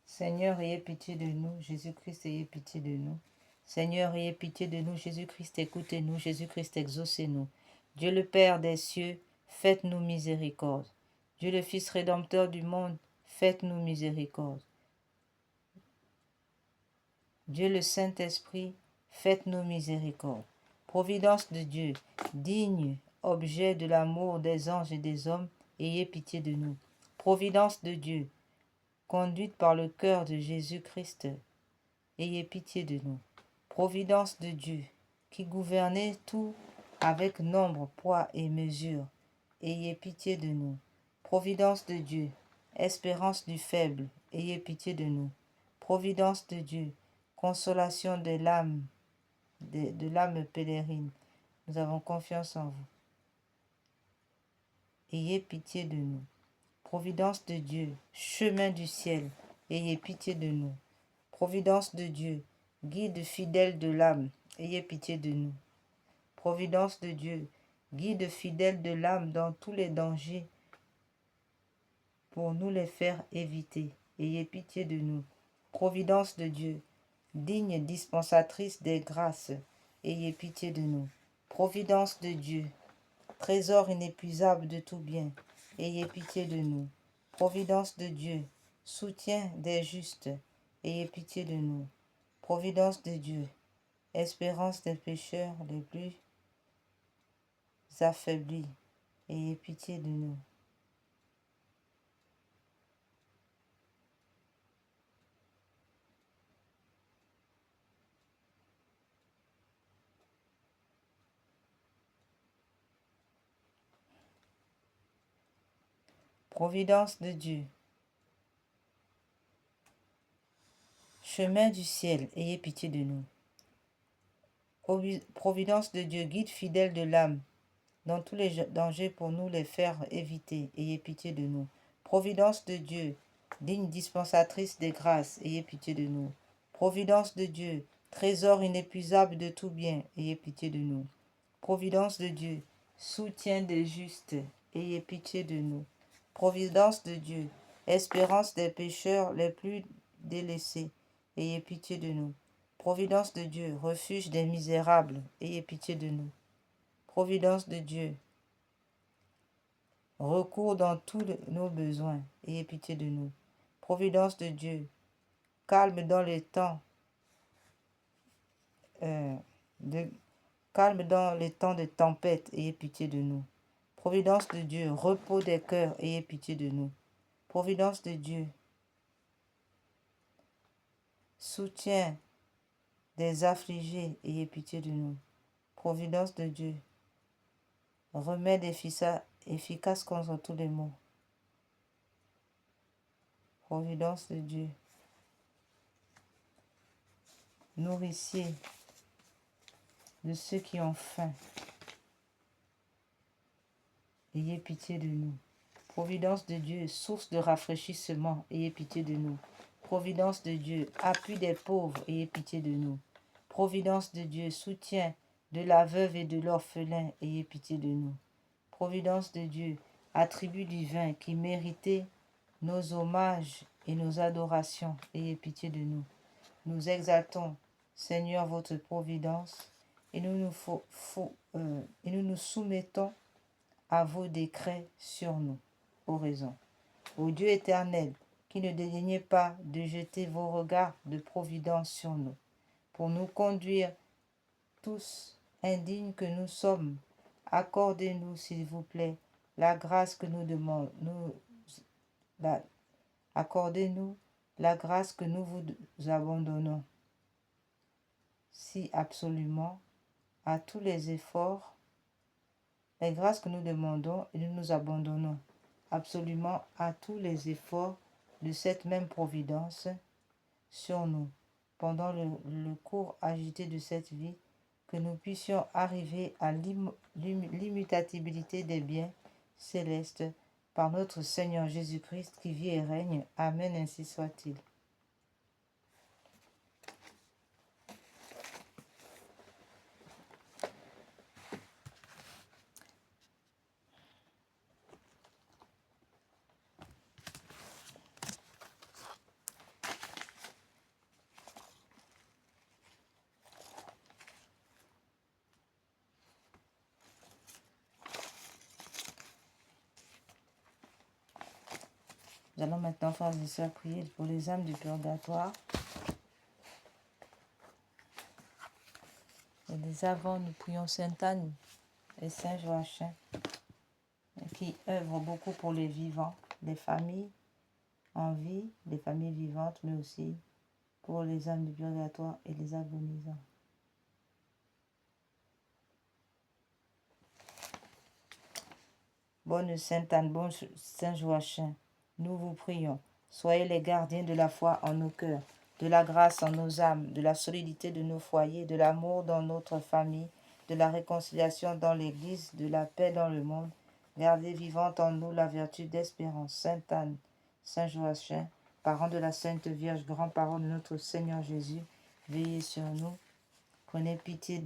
Seigneur, ayez pitié de nous. Jésus-Christ, ayez pitié de nous. Seigneur, ayez pitié de nous. Jésus-Christ, écoutez-nous. Jésus-Christ, exaucez-nous. Dieu le Père des cieux, faites-nous miséricorde. Dieu le Fils rédempteur du monde, faites-nous miséricorde. Dieu le Saint-Esprit, faites-nous miséricorde. Providence de Dieu, digne objet de l'amour des anges et des hommes, ayez pitié de nous. Providence de Dieu, conduite par le cœur de Jésus-Christ, ayez pitié de nous. Providence de Dieu, qui gouvernez tout avec nombre, poids et mesure, ayez pitié de nous. Providence de Dieu, espérance du faible, ayez pitié de nous. Providence de Dieu, consolation de l'âme, de l'âme pèlerine, nous avons confiance en vous. Ayez pitié de nous. Providence de Dieu, chemin du ciel, ayez pitié de nous. Providence de Dieu, guide fidèle de l'âme, ayez pitié de nous. Providence de Dieu, guide fidèle de l'âme dans tous les dangers, pour nous les faire éviter, ayez pitié de nous. Providence de Dieu, digne dispensatrice des grâces, ayez pitié de nous. Providence de Dieu, trésor inépuisable de tout bien, ayez pitié de nous. Providence de Dieu, soutien des justes, ayez pitié de nous. Providence de Dieu, espérance des pécheurs les plus affaiblis, ayez pitié de nous. Providence de Dieu, Chemin du ciel, ayez pitié de nous. Providence de Dieu, guide fidèle de l'âme, dans tous les dangers pour nous les faire éviter, ayez pitié de nous. Providence de Dieu, digne dispensatrice des grâces, ayez pitié de nous. Providence de Dieu, trésor inépuisable de tout bien, ayez pitié de nous. Providence de Dieu, soutien des justes, ayez pitié de nous. Providence de Dieu, espérance des pécheurs les plus délaissés, ayez pitié de nous. Providence de Dieu, refuge des misérables, ayez pitié de nous. Providence de Dieu, recours dans tous nos besoins, ayez pitié de nous. Providence de Dieu, calme dans les temps, calme dans les temps de tempête, ayez pitié de nous. Providence de Dieu, repos des cœurs, ayez pitié de nous. Providence de Dieu, soutien des affligés, ayez pitié de nous. Providence de Dieu, remède efficace contre tous les maux. Providence de Dieu, nourricier de ceux qui ont faim, ayez pitié de nous. Providence de Dieu, source de rafraîchissement, ayez pitié de nous. Providence de Dieu, appui des pauvres, ayez pitié de nous. Providence de Dieu, soutien de la veuve et de l'orphelin, ayez pitié de nous. Providence de Dieu, attribut divin qui méritait nos hommages et nos adorations, ayez pitié de nous. Nous exaltons, Seigneur, votre providence et nous nous soumettons à vos décrets sur nous, oraison. Ô Dieu éternel, qui ne dédaignez pas de jeter vos regards de providence sur nous, pour nous conduire tous indignes que nous sommes, accordez-nous, s'il vous plaît, la grâce que nous demandons. Accordez-nous la grâce que nous vous abandonnons, si absolument, à tous les efforts, les grâces que nous demandons et nous nous abandonnons absolument à tous les efforts de cette même providence sur nous pendant le cours agité de cette vie, que nous puissions arriver à l'immutabilité des biens célestes par notre Seigneur Jésus-Christ qui vit et règne. Amen, ainsi soit-il. Nous allons maintenant, frères et sœurs, prier pour les âmes du purgatoire. Et dès avant, nous prions Sainte Anne et Saint Joachim, qui œuvrent beaucoup pour les vivants, les familles en vie, les familles vivantes, mais aussi pour les âmes du purgatoire et les agonisants. Bonne Sainte Anne, bon Saint Joachim, nous vous prions, soyez les gardiens de la foi en nos cœurs, de la grâce en nos âmes, de la solidité de nos foyers, de l'amour dans notre famille, de la réconciliation dans l'Église, de la paix dans le monde. Gardez vivante en nous la vertu d'espérance. Sainte Anne, Saint Joachim, parents de la Sainte Vierge, grands-parents de notre Seigneur Jésus, veillez sur nous. Prenez pitié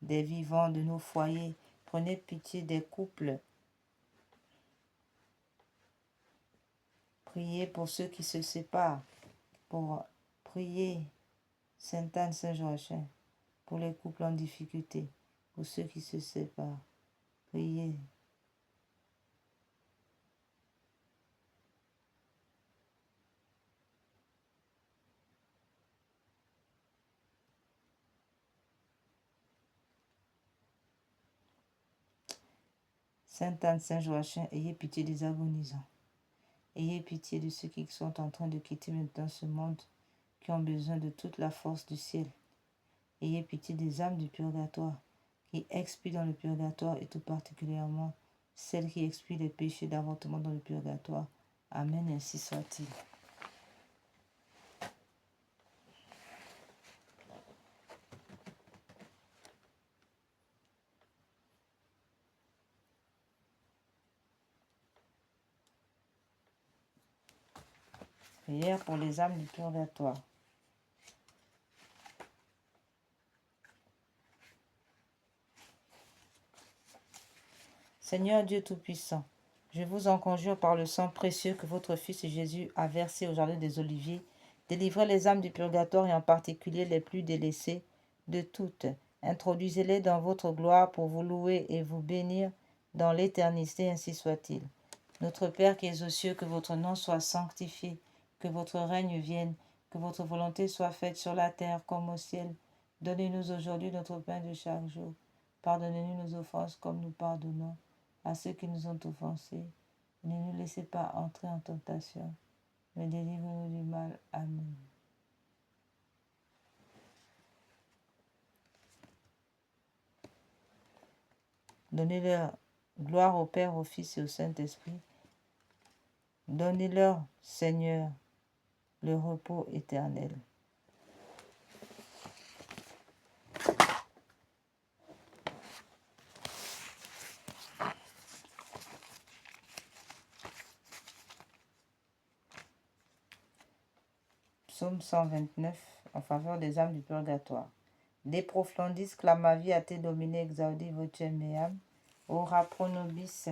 des vivants de nos foyers. Prenez pitié des couples. Priez pour ceux qui se séparent. Pour prier Sainte Anne, Saint Joachim, pour les couples en difficulté, pour ceux qui se séparent. Priez. Sainte Anne, Saint Joachim, ayez pitié des agonisants. Ayez pitié de ceux qui sont en train de quitter maintenant ce monde, qui ont besoin de toute la force du ciel. Ayez pitié des âmes du purgatoire, qui expient dans le purgatoire, et tout particulièrement celles qui expient les péchés d'avortement dans le purgatoire. Amen, ainsi soit-il. Prière pour les âmes du purgatoire. Seigneur Dieu Tout-Puissant, je vous en conjure par le sang précieux que votre Fils Jésus a versé au jardin des Oliviers, délivrez les âmes du purgatoire et en particulier les plus délaissées de toutes. Introduisez-les dans votre gloire pour vous louer et vous bénir dans l'éternité, ainsi soit-il. Notre Père qui es aux cieux, que votre nom soit sanctifié, que votre règne vienne, que votre volonté soit faite sur la terre comme au ciel. Donnez-nous aujourd'hui notre pain de chaque jour. Pardonnez-nous nos offenses comme nous pardonnons à ceux qui nous ont offensés. Ne nous laissez pas entrer en tentation, mais délivre-nous du mal. Amen. Donnez-leur gloire au Père, au Fils et au Saint-Esprit. Donnez-leur, Seigneur, le repos éternel. Psaume 129, en faveur des âmes du purgatoire. De profundis clamavi a te domine exaudi vocem meam, ora pro nobis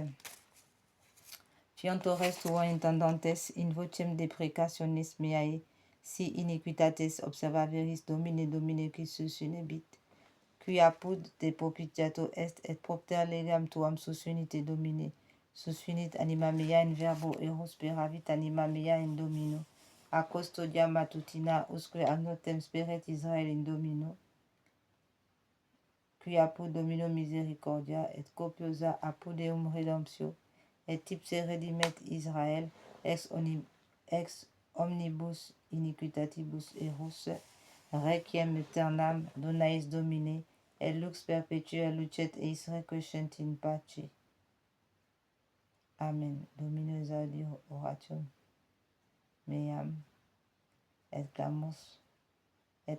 fiantores tua intendantes in vocem deprecationis meae, si iniquitates observaveris domine qui suscinebit, qui apud de propitiato est et propter legam tuam susfinite domine, susfinit anima mea in verbo eros peravit anima mea in domino, a custodia matutina usque agnotem speret Israel in domino, qui apud domino misericordia et copiosa apud eum redemptio, et tipse redimet Israel ex omnibus iniquitatibus eros, requiem aeternam donais domine, et lux perpetua lucet eis requiescent in pace. Amen. Domino exaudi oratium meam, et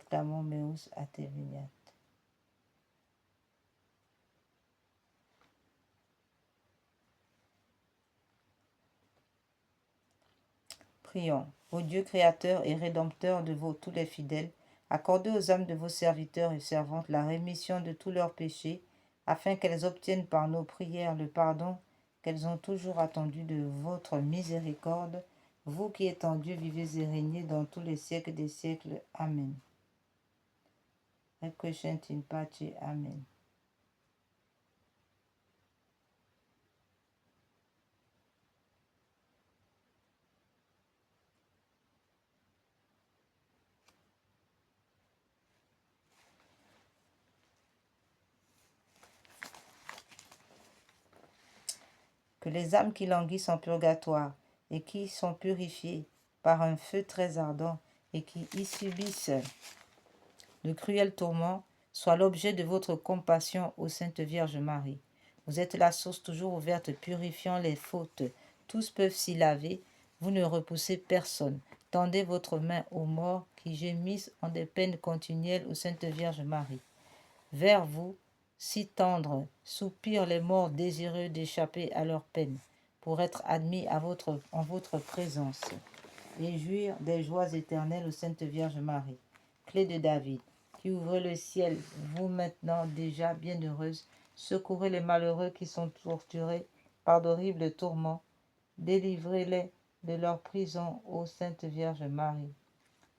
clamor meus a te veniat. Prions. Ô Dieu créateur et rédempteur de tous les fidèles, accordez aux âmes de vos serviteurs et servantes la rémission de tous leurs péchés, afin qu'elles obtiennent par nos prières le pardon qu'elles ont toujours attendu de votre miséricorde, vous qui êtes en Dieu, vivez et régnez dans tous les siècles des siècles. Amen. Requiescent in pace. Amen. Que les âmes qui languissent en purgatoire et qui sont purifiées par un feu très ardent et qui y subissent le cruel tourment soient l'objet de votre compassion, ô Sainte Vierge Marie. Vous êtes la source toujours ouverte, purifiant les fautes. Tous peuvent s'y laver. Vous ne repoussez personne. Tendez votre main aux morts qui gémissent en des peines continuelles, ô Sainte Vierge Marie. Vers vous, si tendres, soupirent les morts désireux d'échapper à leurs peines, pour être admis en votre présence, et jouir des joies éternelles, ô Sainte Vierge Marie. Clé de David, qui ouvrez le ciel, vous maintenant déjà bienheureuse, secourez les malheureux qui sont torturés par d'horribles tourments, délivrez-les de leur prison, ô Sainte Vierge Marie.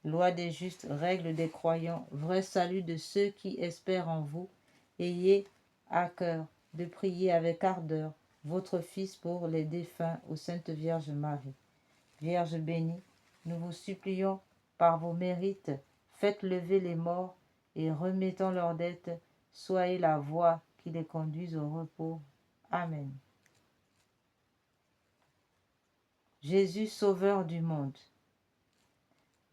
Loi des justes, règle des croyants, vrai salut de ceux qui espèrent en vous, ayez à cœur de prier avec ardeur votre Fils pour les défunts, ô Sainte Vierge Marie. Vierge bénie, nous vous supplions, par vos mérites, faites lever les morts et remettant leurs dettes, soyez la voie qui les conduise au repos. Amen. Jésus, Sauveur du monde.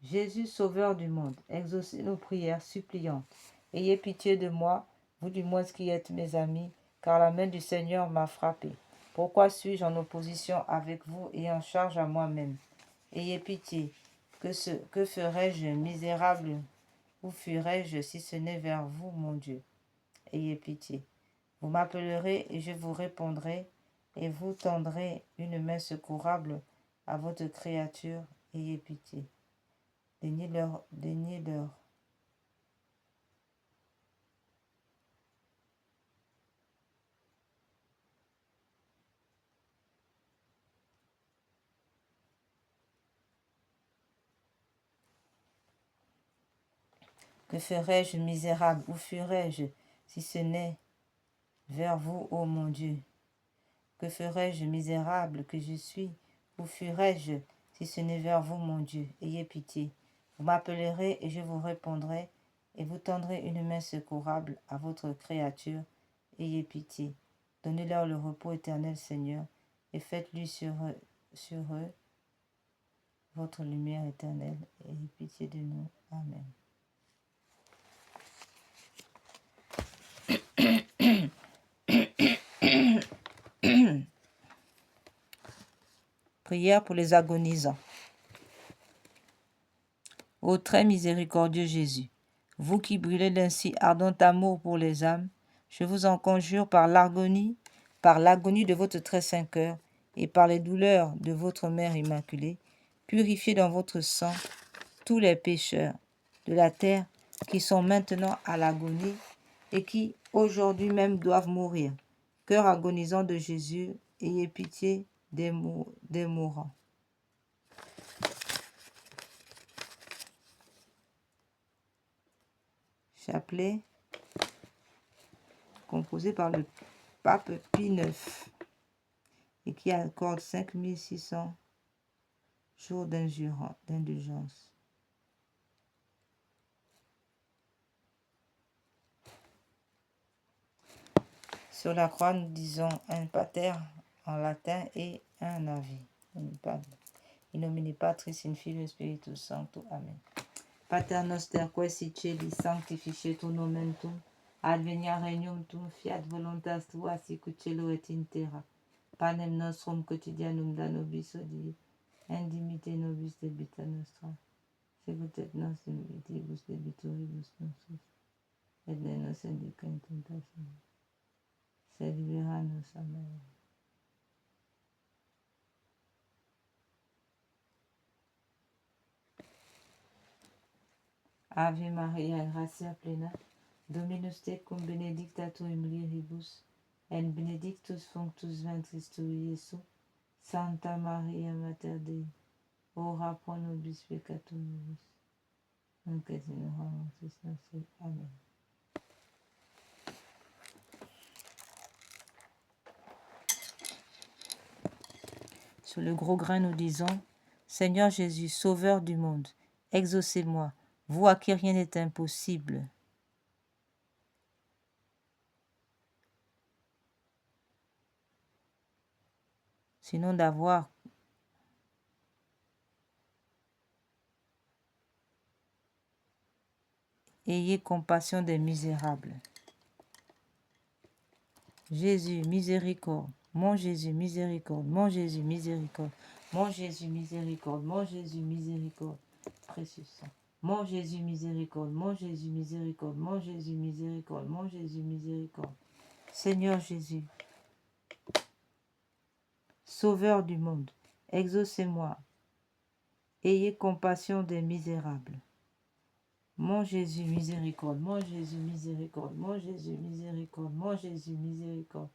Jésus, Sauveur du monde, exaucez nos prières suppliantes. Ayez pitié de moi, vous du moins qui êtes mes amis, car la main du Seigneur m'a frappé. Pourquoi suis-je en opposition avec vous et en charge à moi-même? Ayez pitié. Que ferais-je, misérable? Où fuirais-je si ce n'est vers vous, mon Dieu? Ayez pitié. Vous m'appellerez et je vous répondrai, et vous tendrez une main secourable à votre créature. ayez pitié. Daignez leur. Que ferais-je, misérable, où fuirais-je, si ce n'est vers vous, ô mon Dieu? Que ferais-je, misérable que je suis, où fuirais-je, si ce n'est vers vous, mon Dieu? Ayez pitié. Vous m'appellerez et je vous répondrai, et vous tendrez une main secourable à votre créature. Ayez pitié. Donnez-leur le repos éternel, Seigneur, et faites-lui sur eux votre lumière éternelle. Ayez pitié de nous. Amen. Prière pour les agonisants. Ô très miséricordieux Jésus, vous qui brûlez d'un si ardent amour pour les âmes, je vous en conjure par l'agonie de votre très saint cœur et par les douleurs de votre Mère Immaculée, purifiez dans votre sang tous les pécheurs de la terre qui sont maintenant à l'agonie et qui aujourd'hui même doivent mourir. Cœur agonisant de Jésus, ayez pitié des mourants. Chapelet composé par le pape Pie IX et qui accorde 5600 jours d'indulgence. Sur la croix, nous disons un pater en latin et un ave. In nomine Patris, in Filio Spiritus Sancto. Amen. Pater noster, quae si celi sanctificetur nomen tuum, advenia regnum tuum, fiat voluntas tua, sicut cielo et in terra. Panem nostrum quotidianum da nobis hodie, indimite nobis debita nostra, sicut et nos dimitibus debitoribus nostris, et ne nos induca in tentationem, sed libera nos a malo. Ave Maria, gratia plena, Dominus tecum benedicta tu in mulieribus, et benedictus fructus ventris tui, Iesus. Santa Maria Mater Dei, ora pro nobis peccatoribus, nunc et in hora mortis nostri. Amen. Sur le gros grain, nous disons, Seigneur Jésus, Sauveur du monde, exaucez-moi, vous à qui rien n'est impossible. Sinon d'avoir ayez compassion des misérables. Jésus, miséricorde. Mon Jésus, miséricorde. Mon Jésus, miséricorde. Mon Jésus, miséricorde. Mon Jésus, miséricorde. Précieux sang. Mon Jésus, miséricorde. Mon Jésus, miséricorde. Mon Jésus, miséricorde. Mon Jésus, miséricorde. Seigneur Jésus, Sauveur du monde, exaucez-moi. Ayez compassion des misérables. Mon Jésus, miséricorde. Mon Jésus, miséricorde. Mon Jésus, miséricorde. Mon Jésus, miséricorde.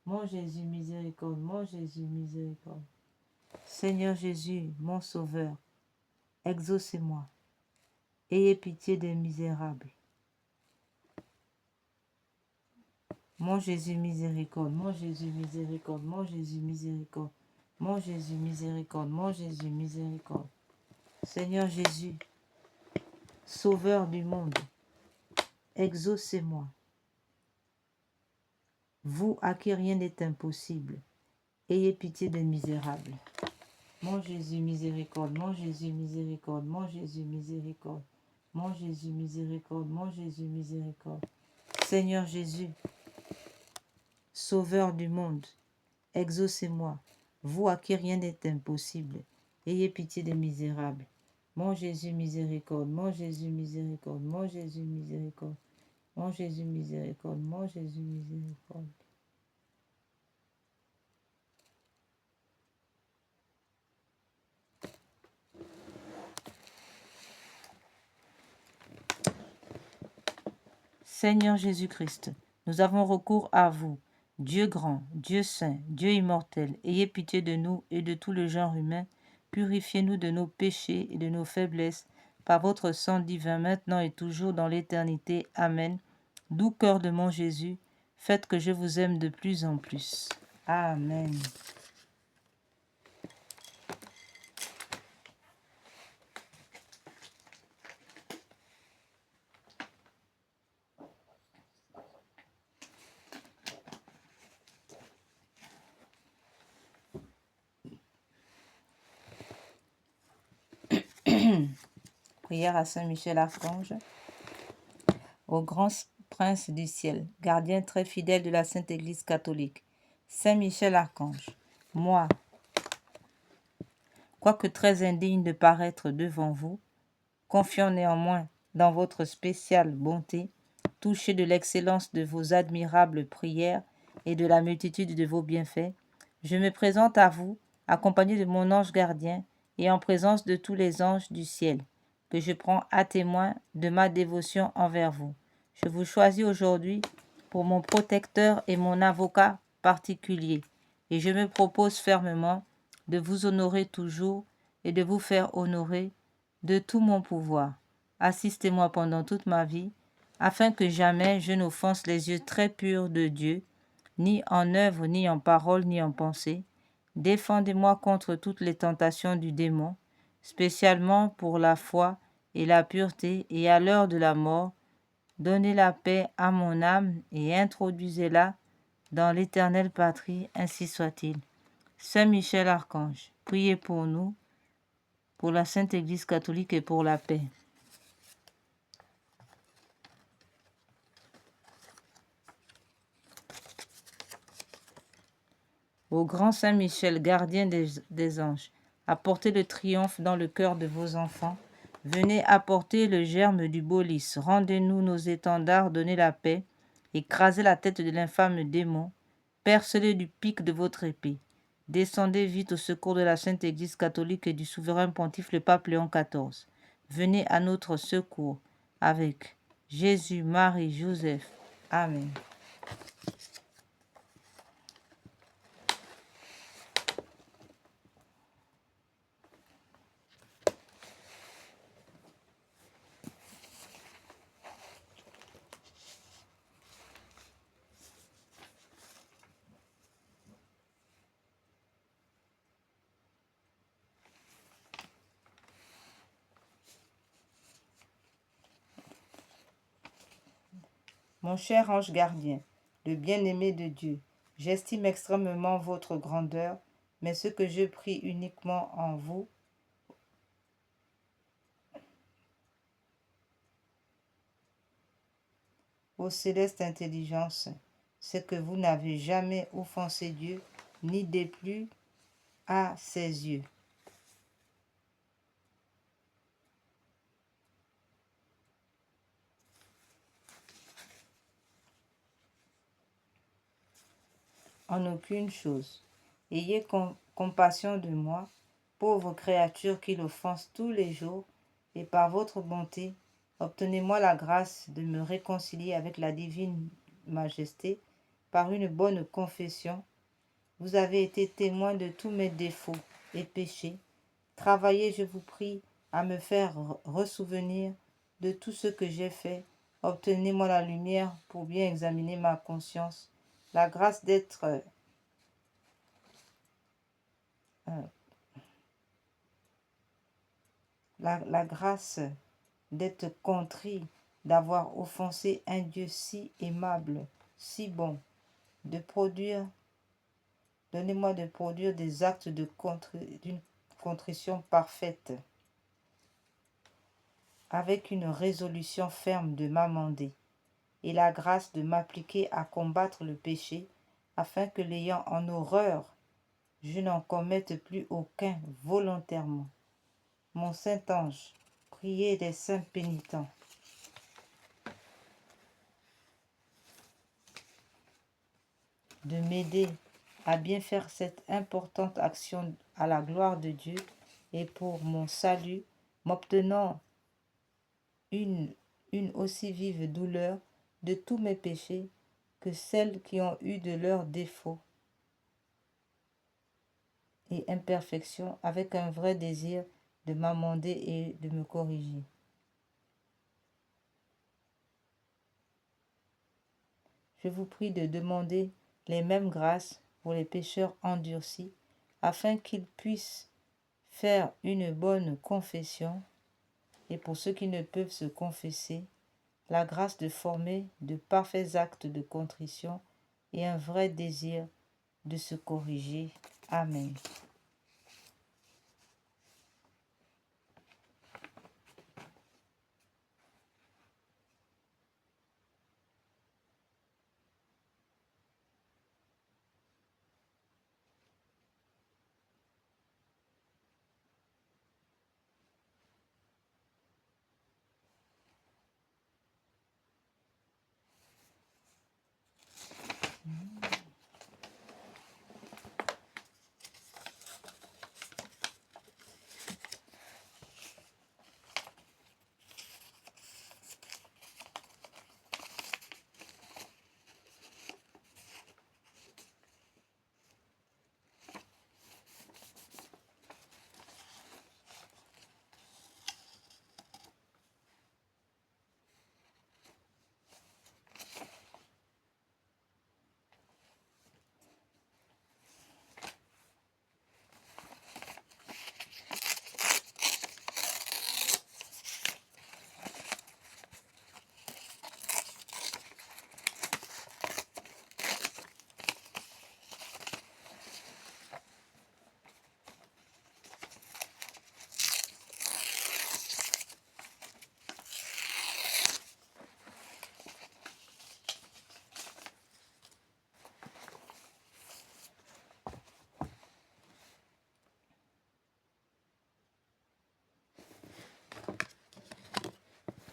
Mon Jésus, miséricorde, mon Jésus, miséricorde. Seigneur Jésus, mon Sauveur, exaucez-moi. Ayez pitié des misérables. Mon Jésus, miséricorde, mon Jésus, miséricorde, mon Jésus, miséricorde. Mon Jésus, miséricorde, mon Jésus, miséricorde. Seigneur Jésus, Sauveur du monde, exaucez-moi. Vous à qui rien n'est impossible, ayez pitié des misérables. Mon Jésus, miséricorde, mon Jésus, miséricorde, mon Jésus, miséricorde, mon Jésus, miséricorde, mon Jésus, miséricorde. Seigneur Jésus, Sauveur du monde, exaucez-moi, vous à qui rien n'est impossible, ayez pitié des misérables. Mon Jésus, miséricorde, mon Jésus, miséricorde, mon Jésus, miséricorde, mon Jésus, miséricorde, mon Jésus, miséricorde. Seigneur Jésus-Christ, nous avons recours à vous. Dieu grand, Dieu saint, Dieu immortel, ayez pitié de nous et de tout le genre humain. Purifiez-nous de nos péchés et de nos faiblesses par votre sang divin, maintenant et toujours dans l'éternité. Amen. Doux cœur de mon Jésus, faites que je vous aime de plus en plus. Amen. Prière à Saint Michel Archange. Au grand prince du ciel, gardien très fidèle de la Sainte Église catholique, Saint Michel Archange, moi, quoique très indigne de paraître devant vous, confiant néanmoins dans votre spéciale bonté, touché de l'excellence de vos admirables prières et de la multitude de vos bienfaits, je me présente à vous, accompagné de mon ange gardien et en présence de tous les anges du ciel, que je prends à témoin de ma dévotion envers vous. Je vous choisis aujourd'hui pour mon protecteur et mon avocat particulier, et je me propose fermement de vous honorer toujours et de vous faire honorer de tout mon pouvoir. Assistez-moi pendant toute ma vie, afin que jamais je n'offense les yeux très purs de Dieu, ni en œuvre, ni en parole, ni en pensée. Défendez-moi contre toutes les tentations du démon, spécialement pour la foi et la pureté, et à l'heure de la mort, donnez la paix à mon âme et introduisez-la dans l'éternelle patrie, ainsi soit-il. Saint Michel Archange, priez pour nous, pour la Sainte Église catholique et pour la paix. Ô grand Saint Michel, gardien des anges, apportez le triomphe dans le cœur de vos enfants. Venez apporter le germe du beau lys. Rendez-nous nos étendards, donnez la paix. Écrasez la tête de l'infâme démon. Percez-le du pic de votre épée. Descendez vite au secours de la Sainte Église catholique et du souverain pontife le pape Léon XIV. Venez à notre secours avec Jésus, Marie, Joseph. Amen. Mon cher ange gardien, le bien-aimé de Dieu, j'estime extrêmement votre grandeur, mais ce que je prie uniquement en vous, ô céleste intelligence, c'est que vous n'avez jamais offensé Dieu, ni déplu à ses yeux. En aucune chose. Ayez compassion de moi, pauvre créature qui l'offense tous les jours, et par votre bonté, obtenez-moi la grâce de me réconcilier avec la divine majesté par une bonne confession. Vous avez été témoin de tous mes défauts et péchés. Travaillez, je vous prie, à me faire ressouvenir de tout ce que j'ai fait. Obtenez-moi la lumière pour bien examiner ma conscience, la grâce d'être la grâce d'être contrit, d'avoir offensé un Dieu si aimable, si bon, de produire, donnez-moi de produire des actes d'une contrition parfaite, avec une résolution ferme de m'amender, et la grâce de m'appliquer à combattre le péché, afin que l'ayant en horreur, je n'en commette plus aucun volontairement. Mon saint ange, priez des saints pénitents. De m'aider à bien faire cette importante action à la gloire de Dieu et pour mon salut, m'obtenant une aussi vive douleur de tous mes péchés que celles qui ont eu de leurs défauts et imperfections avec un vrai désir de m'amender et de me corriger. Je vous prie de demander les mêmes grâces pour les pécheurs endurcis, afin qu'ils puissent faire une bonne confession, et pour ceux qui ne peuvent se confesser, la grâce de former de parfaits actes de contrition et un vrai désir de se corriger. Amen.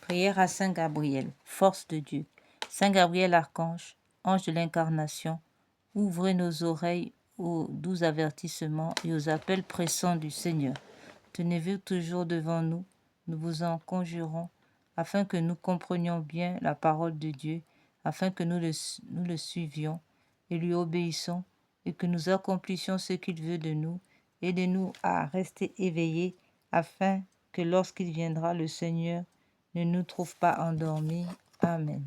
Prière à Saint Gabriel, force de Dieu. Saint Gabriel archange, ange de l'incarnation, ouvrez nos oreilles aux doux avertissements et aux appels pressants du Seigneur. Tenez-vous toujours devant nous, nous vous en conjurons, afin que nous comprenions bien la parole de Dieu, afin que nous le suivions et lui obéissons, et que nous accomplissions ce qu'il veut de nous. Aidez-nous à rester éveillés, afin que lorsqu'il viendra, le Seigneur ne nous trouve pas endormis. Amen.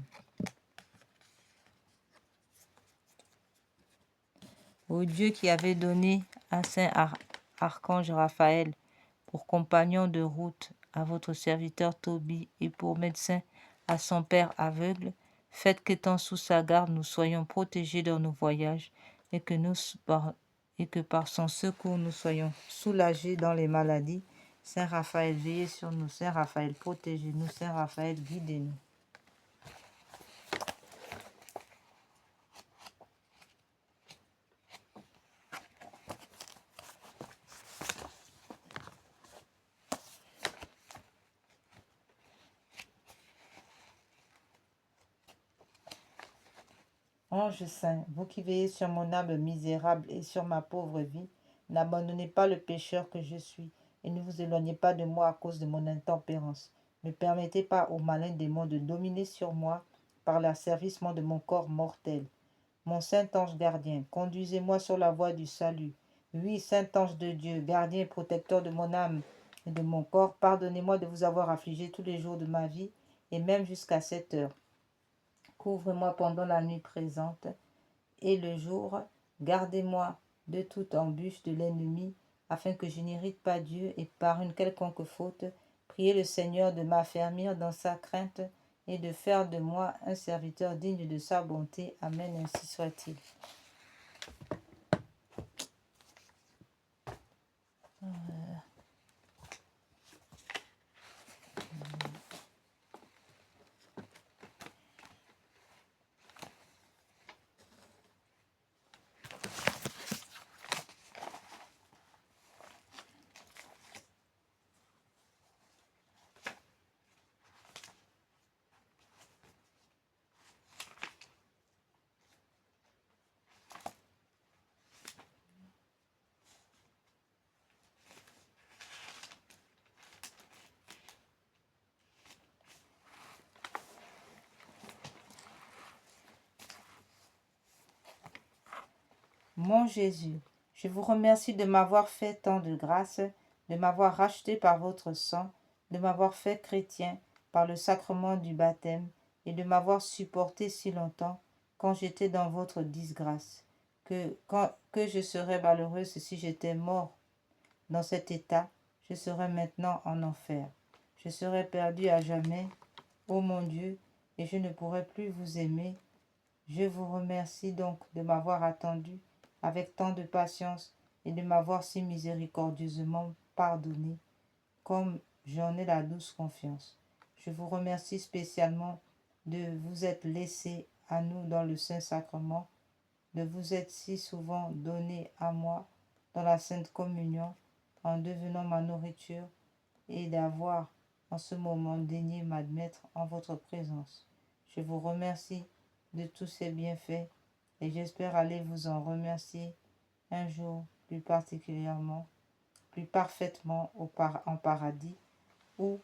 Ô Dieu qui avait donné à Saint Archange Raphaël pour compagnon de route à votre serviteur Tobie et pour médecin à son père aveugle, faites qu'étant sous sa garde, nous soyons protégés dans nos voyages et que par son secours, nous soyons soulagés dans les maladies. Saint Raphaël, veillez sur nous. Saint Raphaël, protégez-nous. Saint Raphaël, guidez-nous. Ange saint, vous qui veillez sur mon âme misérable et sur ma pauvre vie, n'abandonnez pas le pécheur que je suis, et ne vous éloignez pas de moi à cause de mon intempérance. Ne permettez pas au malin démon de dominer sur moi par l'asservissement de mon corps mortel. Mon saint ange gardien, conduisez-moi sur la voie du salut. Oui, saint ange de Dieu, gardien et protecteur de mon âme et de mon corps, pardonnez-moi de vous avoir affligé tous les jours de ma vie, et même jusqu'à cette heure. Couvre-moi pendant la nuit présente et le jour, gardez-moi de toute embûche de l'ennemi, afin que je n'irrite pas Dieu et par une quelconque faute, priez le Seigneur de m'affermir dans sa crainte et de faire de moi un serviteur digne de sa bonté. Amen, ainsi soit-il. Mon Jésus, je vous remercie de m'avoir fait tant de grâce, de m'avoir racheté par votre sang, de m'avoir fait chrétien par le sacrement du baptême et de m'avoir supporté si longtemps quand j'étais dans votre disgrâce, que je serais malheureuse si j'étais mort dans cet état, je serais maintenant en enfer. Je serais perdu à jamais, ô mon Dieu, et je ne pourrais plus vous aimer. Je vous remercie donc de m'avoir attendu avec tant de patience et de m'avoir si miséricordieusement pardonné, comme j'en ai la douce confiance. Je vous remercie spécialement de vous être laissé à nous dans le Saint-Sacrement, de vous être si souvent donné à moi dans la Sainte Communion, en devenant ma nourriture, et d'avoir en ce moment daigné m'admettre en votre présence. Je vous remercie de tous ces bienfaits et j'espère aller vous en remercier un jour plus particulièrement, plus parfaitement en paradis, où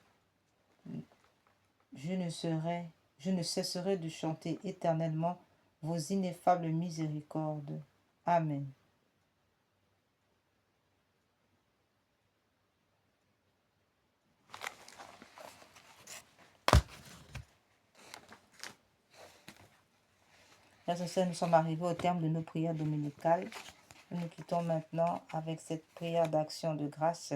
je ne cesserai de chanter éternellement vos ineffables miséricordes. Amen. Frères et sœurs, nous sommes arrivés au terme de nos prières dominicales. Nous quittons maintenant avec cette prière d'action de grâce.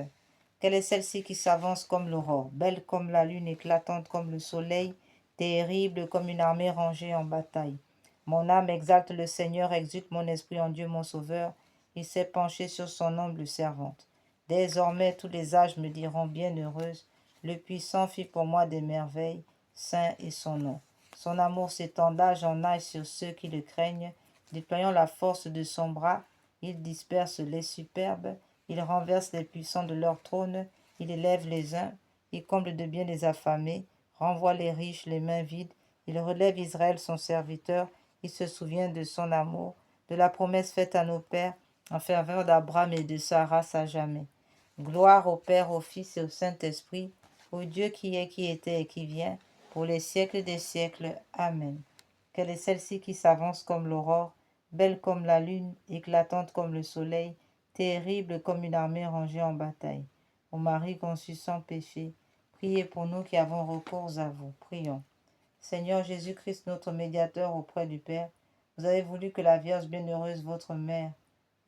Quelle est celle-ci qui s'avance comme l'aurore, belle comme la lune, éclatante comme le soleil, terrible comme une armée rangée en bataille. Mon âme exalte le Seigneur, exulte mon esprit en Dieu mon Sauveur. Il s'est penché sur son humble servante. Désormais tous les âges me diront bienheureuse. Le puissant fit pour moi des merveilles, saint est son nom. Son amour s'étend d'âge en âge sur ceux qui le craignent, déployant la force de son bras. Il disperse les superbes, il renverse les puissants de leur trône, il élève les uns, il comble de bien les affamés, renvoie les riches les mains vides, il relève Israël son serviteur, il se souvient de son amour, de la promesse faite à nos pères, en faveur d'Abraham et de sa race à jamais. Gloire au Père, au Fils et au Saint-Esprit, au Dieu qui est, qui était et qui vient, pour les siècles des siècles. Amen. Quelle est celle-ci qui s'avance comme l'aurore, belle comme la lune, éclatante comme le soleil, terrible comme une armée rangée en bataille. Ô Marie conçue sans péché, priez pour nous qui avons recours à vous. Prions. Seigneur Jésus-Christ, notre médiateur auprès du Père, vous avez voulu que la Vierge bienheureuse, votre mère,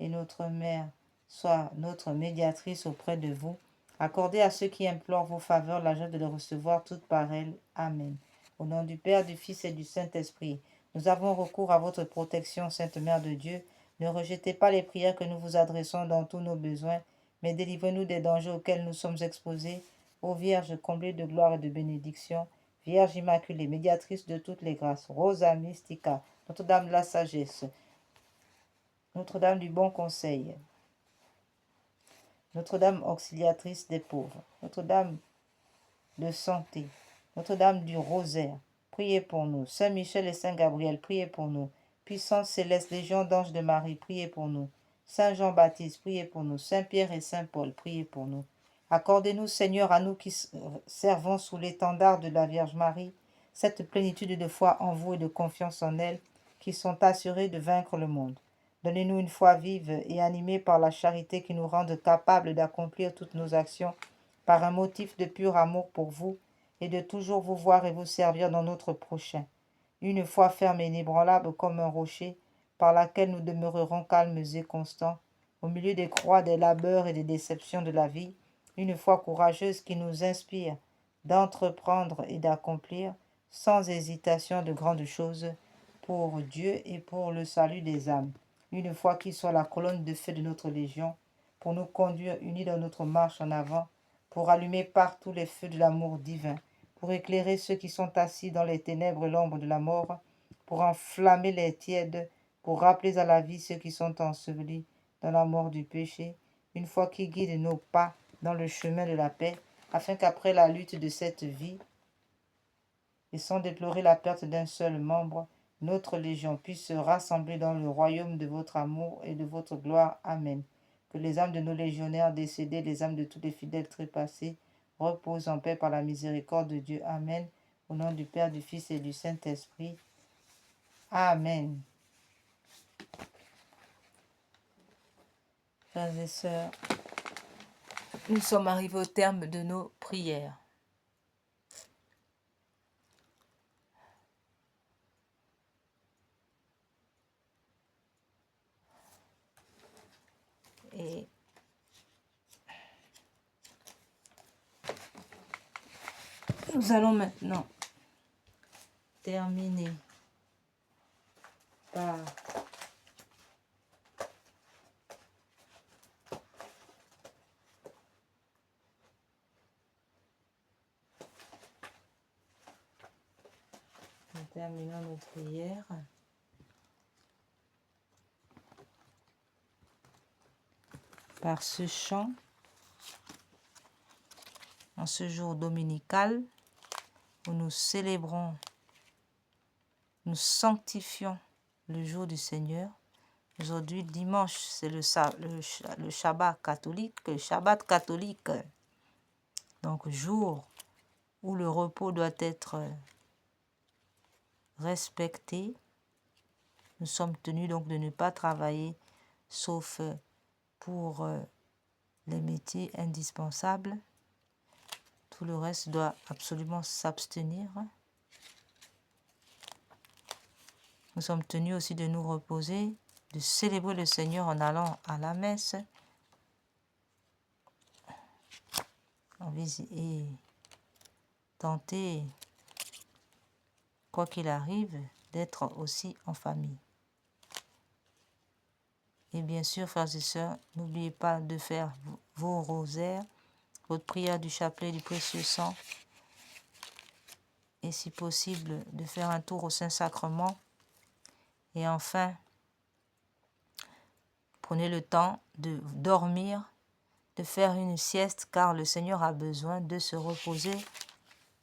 et notre mère, soit notre médiatrice auprès de vous. Accordez à ceux qui implorent vos faveurs la joie de les recevoir toutes par elle. Amen. Au nom du Père, du Fils et du Saint-Esprit, nous avons recours à votre protection, Sainte Mère de Dieu. Ne rejetez pas les prières que nous vous adressons dans tous nos besoins, mais délivrez-nous des dangers auxquels nous sommes exposés. Ô Vierge comblée de gloire et de bénédiction, Vierge Immaculée, médiatrice de toutes les grâces, Rosa Mystica, Notre-Dame de la sagesse, Notre-Dame du bon conseil, Notre-Dame auxiliatrice des pauvres, Notre-Dame de santé, Notre-Dame du rosaire, priez pour nous. Saint Michel et Saint Gabriel, priez pour nous. Puissance céleste, Légion d'anges de Marie, priez pour nous. Saint Jean-Baptiste, priez pour nous. Saint Pierre et Saint Paul, priez pour nous. Accordez-nous, Seigneur, à nous qui servons sous l'étendard de la Vierge Marie, cette plénitude de foi en vous et de confiance en elle, qui sont assurés de vaincre le monde. Donnez-nous une foi vive et animée par la charité qui nous rende capables d'accomplir toutes nos actions par un motif de pur amour pour vous et de toujours vous voir et vous servir dans notre prochain. Une foi ferme et inébranlable comme un rocher, par laquelle nous demeurerons calmes et constants, au milieu des croix, des labeurs et des déceptions de la vie, une foi courageuse qui nous inspire d'entreprendre et d'accomplir sans hésitation de grandes choses pour Dieu et pour le salut des âmes. Une foi qui soit la colonne de feu de notre légion, pour nous conduire unis dans notre marche en avant, pour allumer partout les feux de l'amour divin, pour éclairer ceux qui sont assis dans les ténèbres et l'ombre de la mort, pour enflammer les tièdes, pour rappeler à la vie ceux qui sont ensevelis dans la mort du péché, une foi qui guide nos pas dans le chemin de la paix, afin qu'après la lutte de cette vie, et sans déplorer la perte d'un seul membre, notre Légion puisse se rassembler dans le royaume de votre amour et de votre gloire. Amen. Que les âmes de nos légionnaires décédés, les âmes de tous les fidèles trépassés, reposent en paix par la miséricorde de Dieu. Amen. Au nom du Père, du Fils et du Saint-Esprit. Amen. Frères et sœurs, nous sommes arrivés au terme de nos prières. Et nous allons maintenant terminer par terminons nos prières par ce chant en ce jour dominical où nous célébrons, nous sanctifions le jour du Seigneur. Aujourd'hui, dimanche, c'est le Shabbat catholique, donc jour où le repos doit être respecté. Nous sommes tenus donc de ne pas travailler sauf pour les métiers indispensables. Tout le reste doit absolument s'abstenir. Nous sommes tenus aussi de nous reposer, de célébrer le Seigneur en allant à la messe et tenter, quoi qu'il arrive, d'être aussi en famille. Et bien sûr, frères et sœurs, n'oubliez pas de faire vos rosaires, votre prière du chapelet du précieux sang, et si possible, de faire un tour au Saint-Sacrement. Et enfin, prenez le temps de dormir, de faire une sieste, car le Seigneur a besoin de se reposer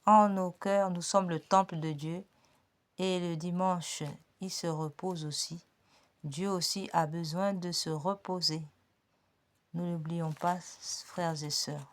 en nos cœurs. Nous sommes le temple de Dieu, et le dimanche, il se repose aussi. Dieu aussi a besoin de se reposer. Ne l'oublions pas, frères et sœurs.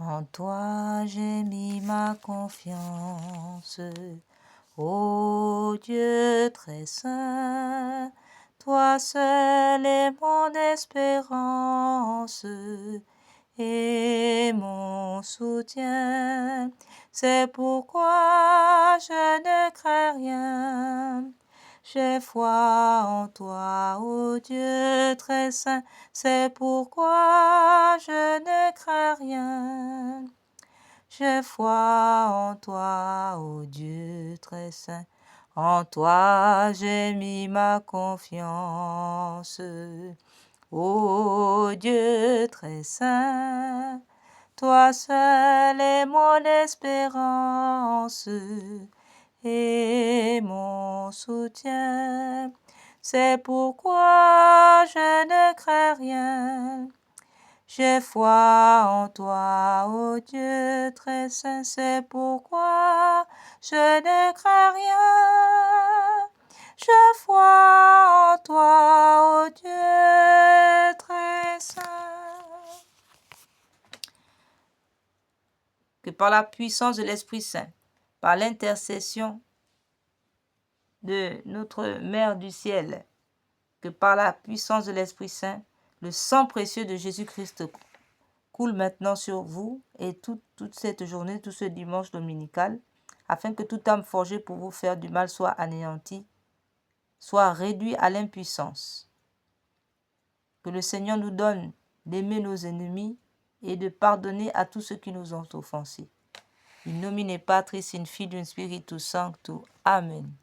En toi j'ai mis ma confiance, ô Dieu très saint, toi seul est mon espérance et mon soutien. C'est pourquoi je ne crains rien. J'ai foi en toi, ô Dieu très saint, c'est pourquoi je ne crains rien. J'ai foi en toi, ô Dieu très saint, en toi j'ai mis ma confiance. Ô Dieu très saint, toi seul est mon espérance et mon soutien. C'est pourquoi je ne crains rien. J'ai foi en toi, ô Dieu très saint, c'est pourquoi je ne crains rien. J'ai foi en toi, ô Dieu très saint. Que par la puissance de l'Esprit Saint, par l'intercession de notre Mère du ciel, que par la puissance de l'Esprit Saint, le sang précieux de Jésus-Christ coule maintenant sur vous et toute cette journée, tout ce dimanche dominical, afin que toute âme forgée pour vous faire du mal soit anéantie, soit réduite à l'impuissance. Que le Seigneur nous donne d'aimer nos ennemis et de pardonner à tous ceux qui nous ont offensés. In nomine Patris, in Filium Spiritus Sancto. Amen.